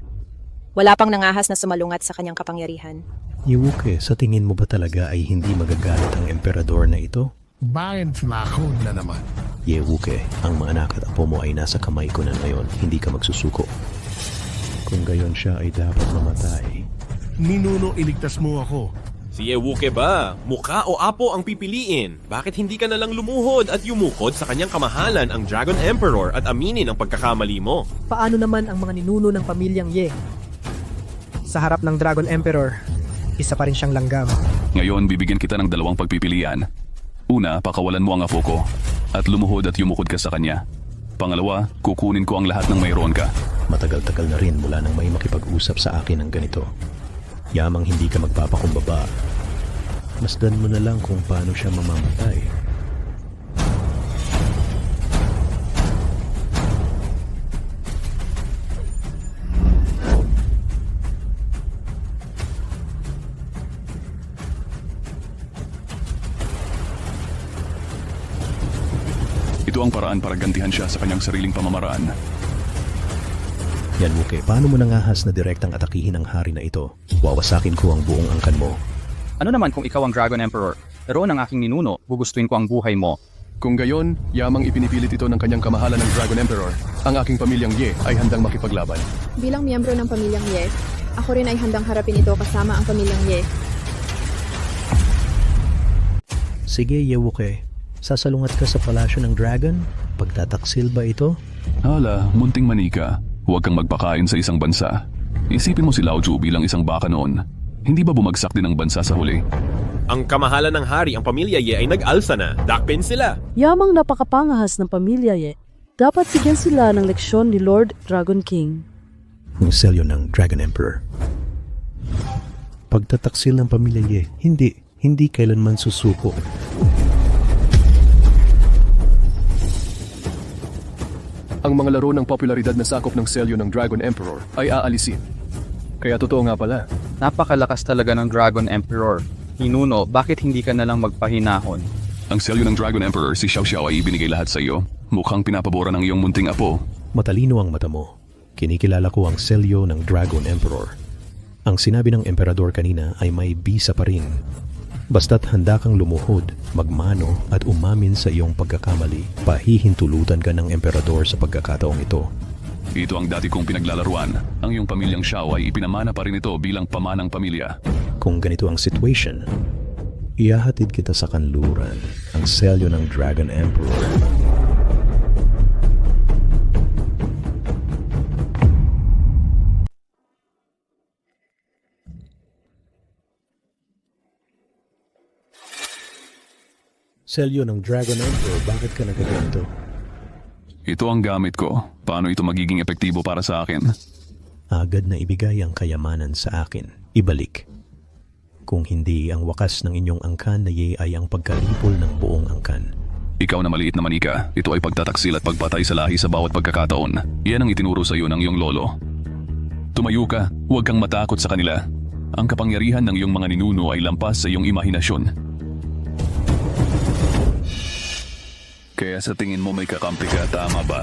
I: Wala pang nangahas na sumalungat sa kanyang kapangyarihan.
M: Yewuke, sa tingin mo ba talaga ay hindi magagalit ang emperador na ito?
P: Bakit flakod na naman?
M: Yewuke, ang mga anak at apo mo ay nasa kamay ko na ngayon. Hindi ka magsusuko. Kung gayon siya ay dapat mamatay.
P: Ninuno, iligtas mo ako.
T: Si Yewuke ba? Muka o apo ang pipiliin? Bakit hindi ka nalang lumuhod at yumukod sa kanyang kamahalan ang Dragon Emperor at aminin ang pagkakamali mo?
J: Paano naman ang mga ninuno ng pamilyang Ye? Sa harap ng Dragon Emperor, isa pa rin siyang langgam.
A: Ngayon, bibigyan kita ng 2 pagpipilian. Una, pakawalan mo ang apo ko at lumuhod at yumukod ka sa kanya. Pangalawa, kukunin ko ang lahat ng mayroon ka.
M: Matagal-tagal na rin mula nang may makipag-usap sa akin ng ganito. Yamang hindi ka magpapakumbaba. Masdan mo na lang kung paano siya mamamatay.
A: Ito ang paraan para gantihan siya sa kanyang sariling pamamaraan.
M: Yan, Wuke, paano mo nangahas na direktang atakihin ang hari na ito? Wawasakin ko ang buong angkan mo.
D: Ano naman kung ikaw ang Dragon Emperor? Pero ang aking ninuno, gugustuhin ko ang buhay mo.
O: Kung gayon, yamang ipinipilit ito ng kanyang kamahalan ng Dragon Emperor. Ang aking pamilyang Ye ay handang makipaglaban.
E: Bilang miyembro ng pamilyang Ye, ako rin ay handang harapin ito kasama ang pamilyang Ye.
M: Sige, Yewuke. Sasalungat ka sa palasyo ng dragon? Pagtataksil ba ito?
A: Hala, munting manika. Huwag kang magpakain sa isang bansa. Isipin mo si Lao Ju bilang isang baka noon. Hindi ba bumagsak din ang bansa sa huli?
T: Ang kamahalan ng hari, ang pamilya Ye ay nag-alsa na. Dakpin sila.
K: Yamang napakapangahas ng pamilya Ye. Dapat bigyan sila ng leksyon ni Lord Dragon King.
M: Ang selyo ng Dragon Emperor. Pagtataksil ng pamilya Ye, hindi kailanman susuko.
O: Ang mga laro ng popularidad na sakop ng selyo ng Dragon Emperor ay aalisin. Kaya totoo nga pala.
D: Napakalakas talaga ng Dragon Emperor. Ninuno, bakit hindi ka nalang magpahinahon?
A: Ang selyo ng Dragon Emperor, si Xiao Xiao ay ibinigay lahat sa iyo. Mukhang pinapabora ng iyong munting apo.
M: Matalino ang mata mo. Kinikilala ko ang selyo ng Dragon Emperor. Ang sinabi ng emperador kanina ay may bisa pa rin. Basta't handa kang lumuhod, magmano at umamin sa iyong pagkakamali, pahihintulutan ka ng emperador sa pagkakataong ito.
A: Ito ang dati kong pinaglalaruan. Ang iyong pamilyang Xiao ay ipinamana pa rin ito bilang pamanang pamilya.
M: Kung ganito ang situation, ihahatid kita sa kanluran, ang selyo ng Dragon Emperor. Selyo ng Dragon Emperor, bakit ka nagaganto?
A: Ito ang gamit ko. Paano ito magiging epektibo para sa akin?
M: Agad na ibigay ang kayamanan sa akin. Ibalik. Kung hindi, ang wakas ng inyong angkan na Ye ay ang pagkalipol ng buong angkan.
A: Ikaw na maliit na manika, ito ay pagtataksil at pagpatay sa lahi sa bawat pagkakataon. Yan ang itinuro sa iyo ng iyong lolo. Tumayo ka, huwag kang matakot sa kanila. Ang kapangyarihan ng iyong mga ninuno ay lampas sa iyong imahinasyon. Kaya sa tingin mo may kakampi ka, tama ba?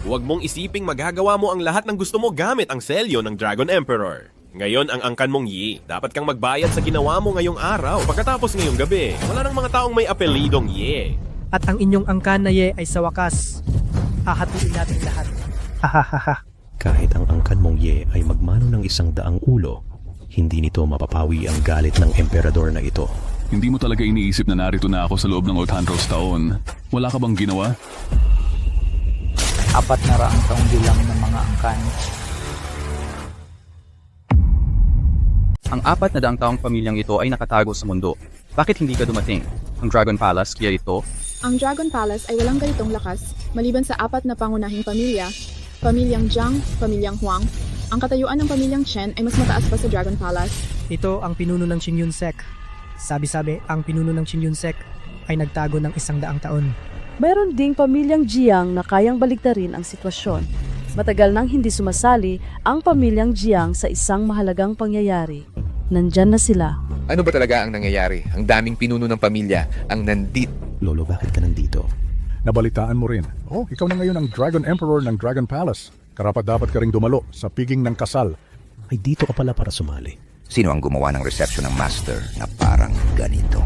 T: Huwag mong isiping magagawa mo ang lahat ng gusto mo gamit ang selyo ng Dragon Emperor. Ngayon ang angkan mong Yi. Dapat kang magbayad sa ginawa mo ngayong araw. Pagkatapos ngayong gabi, wala nang mga taong may apelidong Yi.
J: At ang inyong angkan na Ye ay sa wakas. Hahatiin natin lahat. Hahaha.
M: Kahit ang angkan mong Ye ay magmano ng 100 ulo, hindi nito mapapawi ang galit ng emperador na ito.
A: Hindi mo talaga iniisip na narito na ako sa loob ng 800 taon. Wala ka bang ginawa?
L: 400 taong bilang ng mga angkan.
D: Ang 400 taong pamilyang ito ay nakatago sa mundo. Bakit hindi ka dumating? Ang Dragon Palace, kaya ito?
E: Ang Dragon Palace ay walang ganitong lakas, maliban sa 4 na pangunahing pamilya, pamilyang Jiang, pamilyang Huang. Ang katayuan ng pamilyang Chen ay mas mataas pa sa Dragon Palace.
J: Ito ang pinuno ng Qin Yunsek. Sabi-sabi, ang pinuno ng Qin Yunsek ay nagtago ng 100 taon.
K: Mayroon ding pamilyang Jiang na kayang baliktarin ang sitwasyon. Matagal nang hindi sumasali ang pamilyang Jiang sa isang mahalagang pangyayari. Nandyan na sila.
N: Ano ba talaga ang nangyayari? Ang daming pinuno ng pamilya ang nandito.
M: Lolo, bakit ka nandito?
Q: Nabalitaan mo rin. Oh, ikaw na ngayon ang Dragon Emperor ng Dragon Palace. Karapat-dapat ka ring dumalo sa piging ng kasal.
M: Ay, dito ka pala para sumali.
G: Sino ang gumawa ng reception ng master na parang ganito?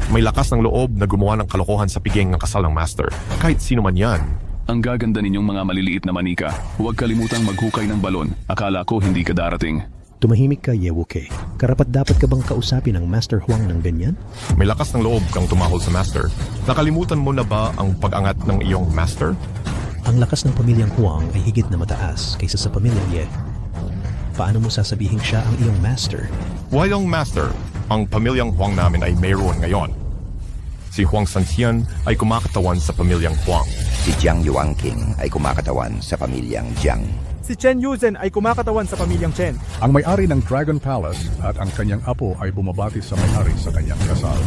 T: May lakas ng loob na gumawa ng kalokohan sa piging ng kasal ng master. Kahit sino man yan.
A: Ang gaganda ninyong mga maliliit na manika. Huwag kalimutang maghukay ng balon. Akala ko hindi ka darating.
M: Tumahimik ka, Ye Wuke. Karapat-dapat ka bang kausapin ang Master Huang ng ganyan?
T: May lakas ng loob kang tumahol sa master. Nakalimutan mo na ba ang pag-angat ng iyong master?
M: Ang lakas ng pamilyang Huang ay higit na mataas kaysa sa pamilyang Ye. Paano mo sasabihin siya ang iyong master?
T: Walang master. Ang pamilyang Huang namin ay mayroon ngayon. Si Huang Santian ay kumakatawan sa pamilyang Huang.
G: Si Jiang Yuanqing ay kumakatawan sa pamilyang Jiang.
J: Si Chen Yuzhen ay kumakatawan sa pamilyang Chen.
Q: Ang may-ari ng Dragon Palace at ang kanyang apo ay bumabati sa may-ari sa kanyang kasal.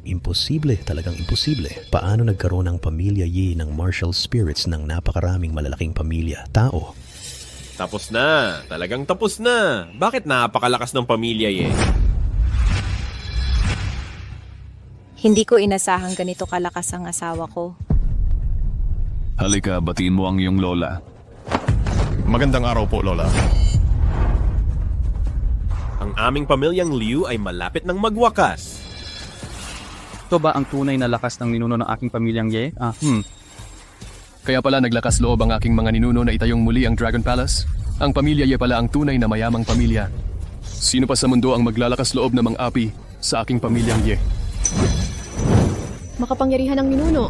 M: Imposible, talagang imposible. Paano nagkaroon ang pamilya Yi ng martial spirits ng napakaraming malalaking pamilya, tao?
T: Tapos na. Talagang tapos na. Bakit napakalakas ng pamilya Ye?
I: Hindi ko inasahang ganito kalakas ang asawa ko.
A: Halika, batiin mo ang iyong lola.
T: Magandang araw po, Lola. Ang aming pamilyang Liu ay malapit ng magwakas.
D: Ito ba ang tunay na lakas ng ninuno ng aking pamilyang Ye?
O: Kaya pala naglakas loob ang aking mga ninuno na itayong muli ang Dragon Palace. Ang pamilya Ye pala ang tunay na mayamang pamilya. Sino pa sa mundo ang maglalakas loob na mang-api sa aking pamilyang Ye?
E: Makapangyarihan ng ninuno.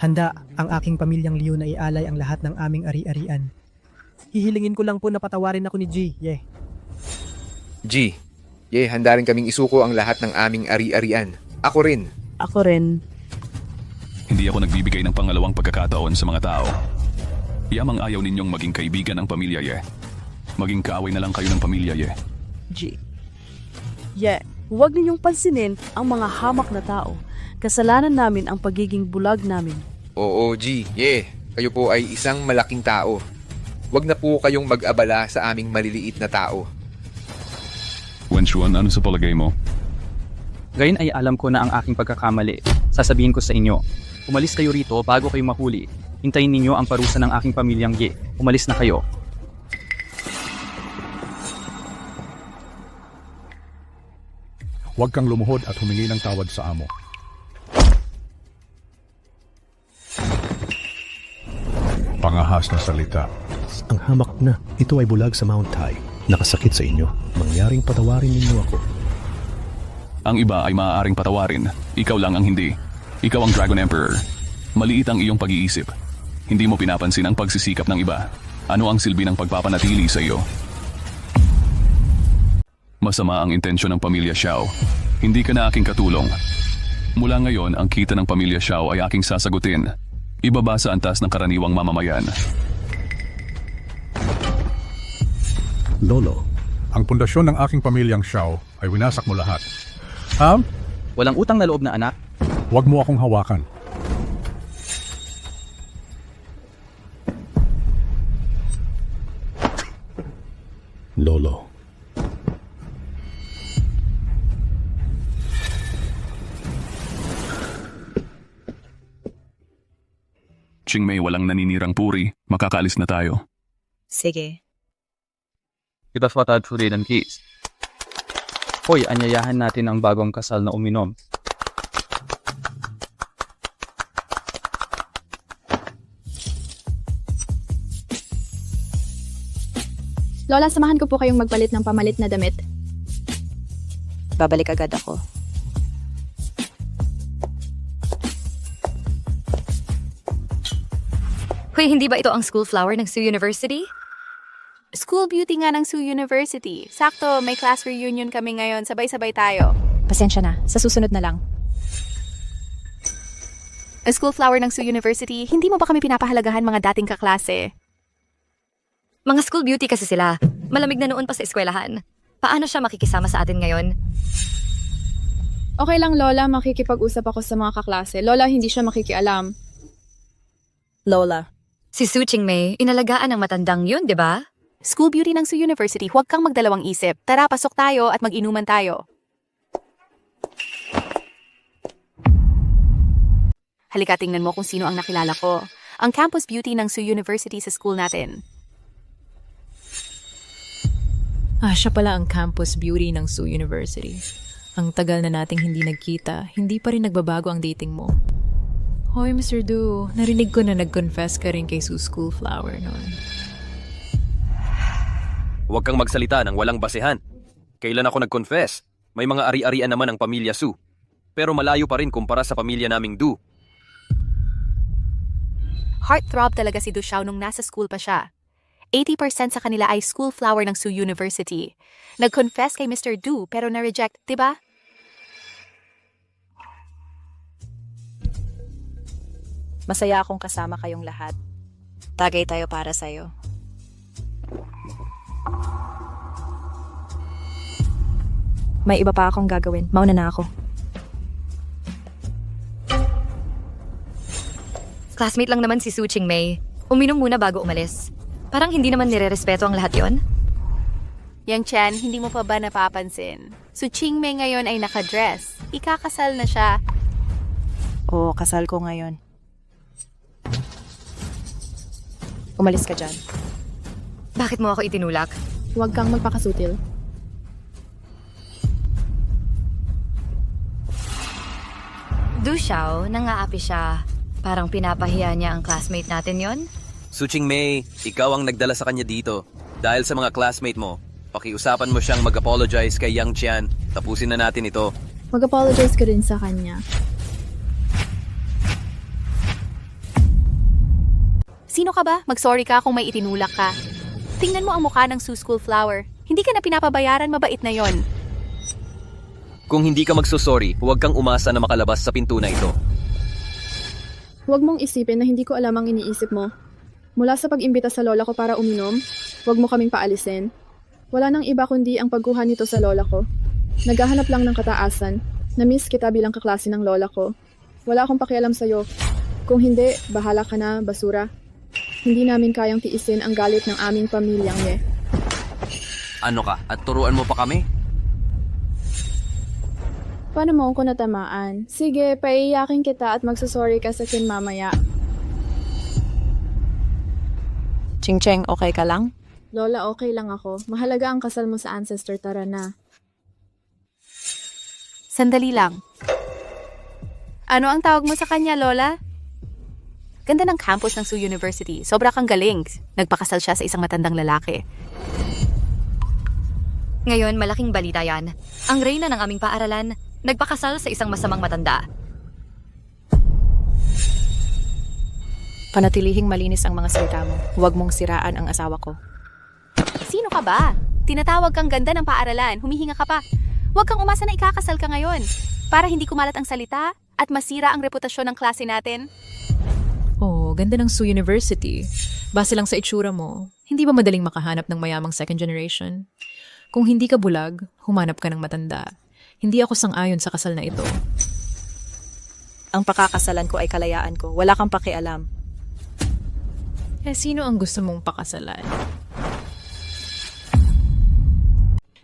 J: Handa ang aking pamilyang Liu na ialay ang lahat ng aming ari-arian. Hihilingin ko lang po na patawarin ako ni Ji, Ye.
N: G, Ye, handa rin kaming isuko ang lahat ng aming ari-arian. Ako rin.
K: Ako rin.
A: Hindi ako nagbibigay ng pangalawang pagkakataon sa mga tao. Yamang ayaw ninyong maging kaibigan ng pamilya Ye. Maging kaaway na lang kayo ng pamilya Ye.
K: G. Ye, huwag ninyong pansinin ang mga hamak na tao. Kasalanan namin ang pagiging bulag namin.
N: Oo, G, Ye, kayo po ay isang malaking tao. Huwag na po kayong mag-abala sa aming maliliit na tao.
A: Wenchuan, ano sa palagay mo?
D: Gayon ay alam ko na ang aking pagkakamali. Sasabihin ko sa inyo. Umalis kayo rito bago kayo mahuli. Hintayin ninyo ang parusa ng aking pamilyang Ye. Umalis na kayo.
Q: Huwag kang lumuhod at humingi ng tawad sa amo. Pangahas na salita.
M: Ang hamak na. Ito ay bulag sa Mount High. Nakasakit sa inyo. Mangyaring patawarin ninyo ako.
A: Ang iba ay maaaring patawarin. Ikaw lang ang hindi. Ikaw ang Dragon Emperor. Maliit ang iyong pag-iisip. Hindi mo pinapansin ang pagsisikap ng iba. Ano ang silbi ng pagpapanatili sa iyo? Masama ang intensyon ng pamilya Xiao. Hindi ka na aking katulong. Mula ngayon, ang kita ng pamilya Xiao ay aking sasagutin. Ibaba sa antas ng karaniwang mamamayan.
Q: Lolo, ang pundasyon ng aking pamilyang Xiao ay winasak mo lahat.
D: Walang utang na loob na anak.
Q: Huwag mo akong hawakan.
M: Lolo.
A: Qingmei, walang naninirang puri. Makakaalis na tayo.
I: Sige.
D: Kita fatad puri ng case. Hoy, anyayahan natin ang bagong kasal na uminom.
E: Lola, samahan ko po kayong magpalit ng pamalit na damit.
I: Babalik agad ako.
B: Hoy, hindi ba ito ang school flower ng Sioux University?
V: School beauty nga ng Sioux University. Sakto, may class reunion kami ngayon. Sabay-sabay tayo.
I: Pasensya na, sa susunod na lang.
V: School flower ng Sioux University, hindi mo ba kami pinapahalagahan mga dating kaklase?
B: Mga school beauty kasi sila. Malamig na noon pa sa eskwelahan. Paano siya makikisama sa atin ngayon?
E: Okay lang, Lola, makikipag-usap ako sa mga kaklase. Lola, hindi siya makikialam.
I: Lola.
B: Si Su Qingmei, inalagaan ng matandang yun, di ba?
V: School beauty ng Sioux University, huwag kang magdalawang isip. Tara, pasok tayo at mag-inuman tayo. Halika, tingnan mo kung sino ang nakilala ko. Ang campus beauty ng Sioux University sa school natin.
F: Siya pala ang campus beauty ng Sioux University. Ang tagal na nating hindi nagkita, hindi pa rin nagbabago ang dating mo. Hoy, Mr. Du, narinig ko na nag-confess ka rin kay Su School Flower noon.
C: Huwag kang magsalita ng walang basehan. Kailan ako nag-confess? May mga ari-arian naman ang pamilya Su. Pero malayo pa rin kumpara sa pamilya naming Du.
V: Heartthrob talaga si Du Xiao nung nasa school pa siya. 80% sa kanila ay school flower ng Sioux University. Nag-confess kay Mr. Du pero na-reject, diba?
I: Masaya akong kasama kayong lahat. Tagay tayo para sa'yo. May iba pa akong gagawin. Mauna na ako.
B: Classmate lang naman si Su Qingmei. Uminom muna bago umalis. Parang hindi naman nire-respeto ang lahat yon.
V: Yang Chen, hindi mo pa ba napapansin? Su Qingmei ngayon ay nakadress. Ikakasal na siya.
I: Oo, kasal ko ngayon. Umalis ka dyan.
B: Bakit mo ako itinulak?
E: Huwag kang magpakasutil.
B: Du Xiao, nangaapi siya. Parang pinapahiya niya ang classmate natin yon.
C: Su Qingmei, ikaw ang nagdala sa kanya dito. Dahil sa mga classmate mo, pakiusapan mo siyang mag-apologize kay Yang Qian. Tapusin na natin ito.
E: Mag-apologize ka rin sa kanya.
V: Sino ka ba? Mag-sorry ka kung may itinulak ka. Tingnan mo ang mukha ng Sioux School Flower. Hindi ka na pinapabayaran, mabait na yon.
C: Kung hindi ka magsusorry, huwag kang umasa na makalabas sa pinto na ito.
E: Huwag mong isipin na hindi ko alam ang iniisip mo. Mula sa pag-imbita sa lola ko para uminom, huwag mo kaming paalisin. Wala nang iba kundi ang pagkuha nito sa lola ko. Naghahanap lang ng kataasan. Na-miss kita bilang kaklase ng lola ko. Wala akong pakialam sa'yo. Kung hindi, bahala ka na, basura. Hindi namin kayang tiisin ang galit ng aming pamilyang Ye.
C: Ano ka? At turuan mo pa kami?
E: Paano mo ako natamaan? Sige, paiyakin kita at magsasorry ka sa kin mamaya.
I: Ching-cheng, okay ka lang?
E: Lola, okay lang ako. Mahalaga ang kasal mo sa ancestor, tara na.
V: Sandali lang. Ano ang tawag mo sa kanya, Lola? Ganda ng campus ng Sioux University. Sobra kang galing. Nagpakasal siya sa isang matandang lalaki.
B: Ngayon, malaking balita yan. Ang reyna ng aming paaralan, nagpakasal sa isang masamang matanda.
I: Panatilihing malinis ang mga salita mo. Huwag mong siraan ang asawa ko.
V: Sino ka ba? Tinatawag kang ganda ng paaralan. Humihinga ka pa. Huwag kang umasa na ikakasal ka ngayon. Para hindi kumalat ang salita at masira ang reputasyon ng klase natin.
F: Oh, ganda ng Sioux University. Base lang sa itsura mo, hindi ba madaling makahanap ng mayamang second generation? Kung hindi ka bulag, humanap ka ng matanda. Hindi ako sang-ayon sa kasal na ito.
I: Ang pakakasalan ko ay kalayaan ko. Wala kang pakialam.
F: Sino ang gusto mong pakasalan?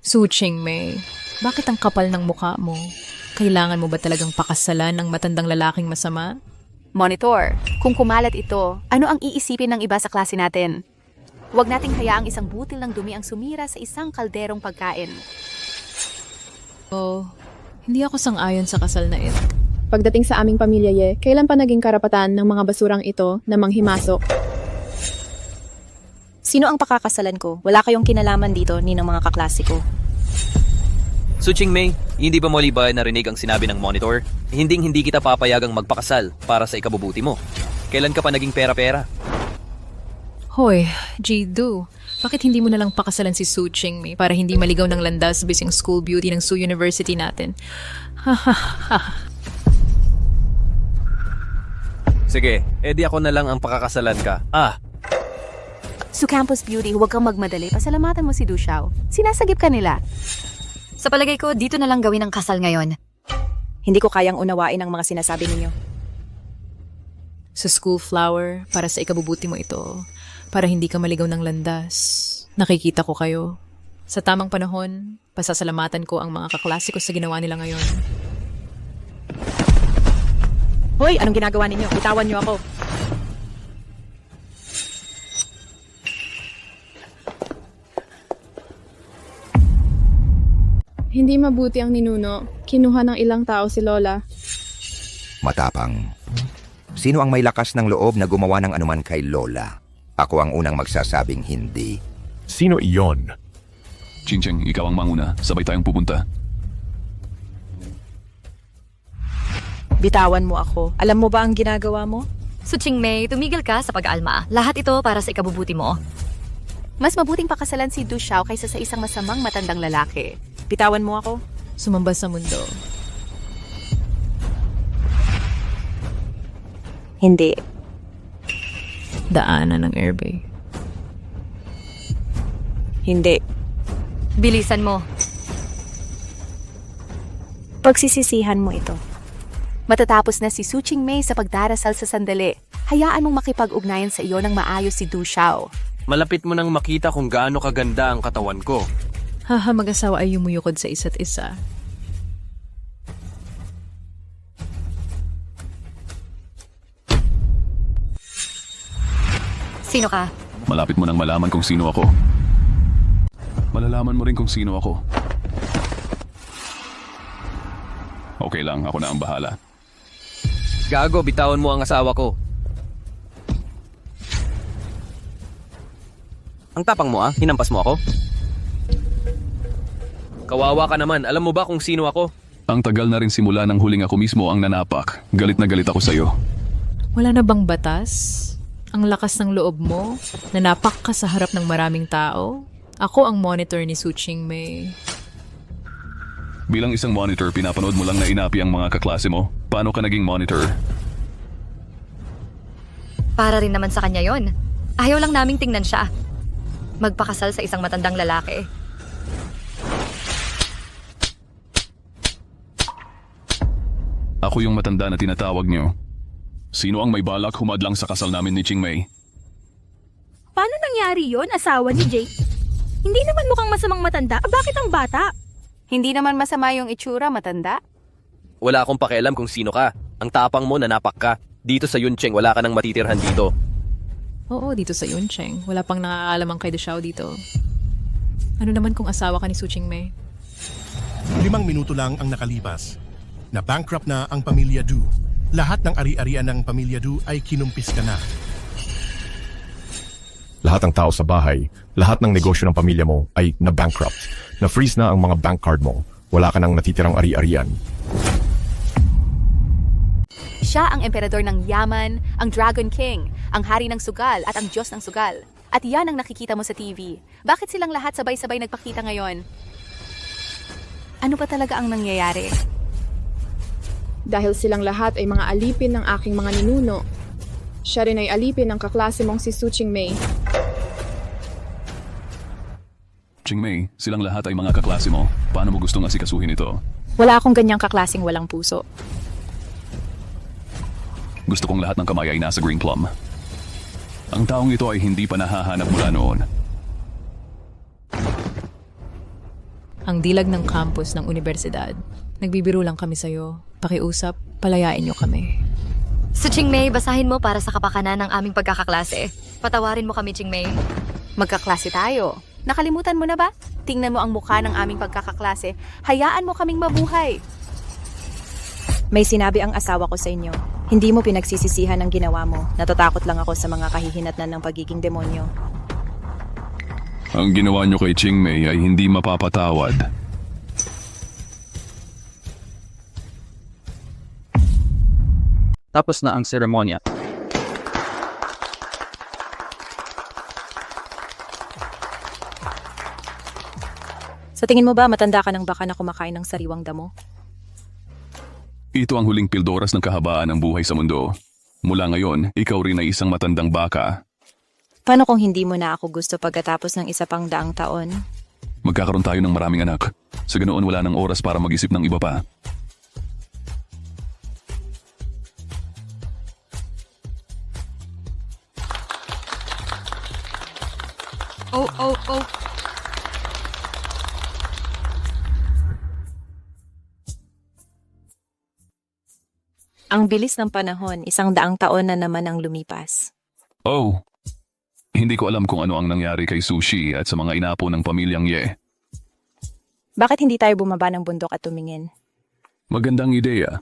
F: Su Chingmei, bakit ang kapal ng mukha mo? Kailangan mo ba talagang pakasalan ng matandang lalaking masama?
V: Monitor, kung kumalat ito, ano ang iisipin ng iba sa klase natin? Huwag nating hayaang isang butil ng dumi ang sumira sa isang kalderong pagkain.
F: Oh, hindi ako sang-ayon sa kasal na ito.
E: Pagdating sa aming pamilya, Ye, kailan pa naging karapatan ng mga basurang ito na manghimasok?
I: Sino ang pakakasalan ko? Wala kayong kinalaman dito ni ng mga kaklase ko.
H: Su Chingmei, hindi ba mo ba narinig ang sinabi ng monitor? Hindi kita papayagang magpakasal para sa ikabubuti mo. Kailan ka pa naging pera-pera?
F: Hoy, Jidu, bakit hindi mo nalang pakasalan si Su Chingmei para hindi maligaw ng landas bising school beauty ng Sioux University natin?
H: Sige, edi ako na lang ang pakakasalan ka.
V: Su Campus Beauty, huwag kang magmadali. Pasalamatan mo si Du Xiao. Sinasagip ka nila.
B: Sa palagay ko, dito na lang gawin ang kasal ngayon.
I: Hindi ko kayang unawain ang mga sinasabi ninyo.
F: Sa school flower, para sa ikabubuti mo ito. Para hindi ka maligaw ng landas. Nakikita ko kayo. Sa tamang panahon, pasasalamatan ko ang mga kaklase ko sa ginawa nila ngayon.
I: Hoy, anong ginagawa ninyo? Bitawan niyo ako.
E: Hindi mabuti ang ninuno. Kinuha ng ilang tao si Lola.
G: Matapang. Sino ang may lakas ng loob na gumawa ng anuman kay Lola? Ako ang unang magsasabing hindi.
Q: Sino iyon?
A: Ching-cheng, ikaw ang manguna. Sabay tayong pupunta.
I: Bitawan mo ako. Alam mo ba ang ginagawa mo?
B: Su Chingmei, tumigil ka sa pag-aalma. Lahat ito para sa ikabubuti mo.
V: Mas mabuting pakasalan si Du Xiao kaysa sa isang masamang matandang lalaki.
I: Bitawan mo ako.
F: Sumamba sa mundo.
I: Hindi.
F: Daanan ng airbag.
I: Hindi.
B: Bilisan mo.
I: Pagsisisihan mo ito.
V: Matatapos na si Su Chingmei sa pagdarasal sa sandali, hayaan mong makipag-ugnayan sa iyo ng maayos si Du Xiao.
H: Malapit mo nang makita kung gaano kaganda ang katawan ko.
F: Haha, mag-asawa ay yumuyukod sa isa't isa.
B: Sino ka?
A: Malapit mo nang malaman kung sino ako. Malalaman mo rin kung sino ako. Okay lang, ako na ang bahala.
H: Gago, bitawan mo ang asawa ko. Ang tapang mo hinampas mo ako? Kawawa ka naman, alam mo ba kung sino ako?
A: Ang tagal na rin simula nang huling ako mismo ang nanapak. Galit na galit ako sa'yo.
F: Wala na bang batas? Ang lakas ng loob mo? Nanapak ka sa harap ng maraming tao? Ako ang monitor ni Su Chingmei.
A: Bilang isang monitor, pinapanood mo lang na inapi ang mga kaklase mo. Paano ka naging monitor?
B: Para rin naman sa kanya yon. Ayaw lang naming tingnan siya. Magpakasal sa isang matandang lalaki.
A: Ako yung matanda na tinatawag niyo. Sino ang may balak humadlang sa kasal namin ni Chingmei?
U: Paano nangyari yon, asawa ni Jake? Hindi naman mukhang masamang matanda. Bakit ang bata?
V: Hindi naman masama yung itsura, matanda.
H: Wala akong pakialam kung sino ka. Ang tapang mo, nanapak ka. Dito sa Yuncheng, wala ka nang matitirhan dito.
F: Oo, dito sa Yuncheng. Wala pang nakakalamang kay Dushao dito. Ano naman kung asawa ka ni Su Chingmei?
P: 5 minuto lang ang nakalipas. Na-bankrupt na ang pamilya Du. Lahat ng ari-arian ng pamilya Du ay kinumpis ka na.
R: Lahat ng tao sa bahay, lahat ng negosyo ng pamilya mo ay na-bankrupt. Na-freeze na ang mga bank card mo. Wala ka nang natitirang ari-arian.
V: Siya ang emperador ng yaman, ang Dragon King, ang hari ng sugal at ang Diyos ng sugal. At yan ang nakikita mo sa TV. Bakit silang lahat sabay-sabay nagpakita ngayon? Ano ba talaga ang nangyayari?
E: Dahil silang lahat ay mga alipin ng aking mga ninuno. Siya rin ay alipin ng kaklase mong si Su Chingmei.
A: Chingmei, silang lahat ay mga kaklase mo. Paano mo gustong asikasuhin ito?
I: Wala akong ganyang kaklaseng walang puso.
A: Gusto kong lahat ng kamay ay nasa Green Plum. Ang taong ito ay hindi pa nahahanap mula noon.
F: Ang dilag ng campus ng universidad. Nagbibiro lang kami sa'yo. Pakiusap, palayain niyo kami.
B: Su Chingmei, basahin mo para sa kapakanan ng aming pagkakaklase. Patawarin mo kami, Chingmei.
V: Magkaklase tayo. Nakalimutan mo na ba? Tingnan mo ang mukha ng aming pagkakaklase. Hayaan mo kaming mabuhay.
I: May sinabi ang asawa ko sa inyo. Hindi mo pinagsisisihan ang ginawa mo. Natatakot lang ako sa mga kahihinatnan ng pagiging demonyo.
A: Ang ginawa niyo kay Chingmei ay hindi mapapatawad.
D: Tapos na ang seremonya.
I: Sa tingin mo ba matanda ka ng baka na kumakain ng sariwang damo?
A: Ito ang huling pildoras ng kahabaan ng buhay sa mundo. Mula ngayon, ikaw rin ay isang matandang baka.
I: Paano kung hindi mo na ako gusto pagkatapos ng 1 pang daang taon?
A: Magkakaroon tayo ng maraming anak. Sa ganoon wala ng oras para mag-isip ng iba pa.
V: Oh.
I: Ang bilis ng panahon, 100 taon na naman ang lumipas.
A: Oh, hindi ko alam kung ano ang nangyari kay Sushi at sa mga inapo ng pamilyang Ye.
I: Bakit hindi tayo bumaba ng bundok at tumingin?
A: Magandang ideya.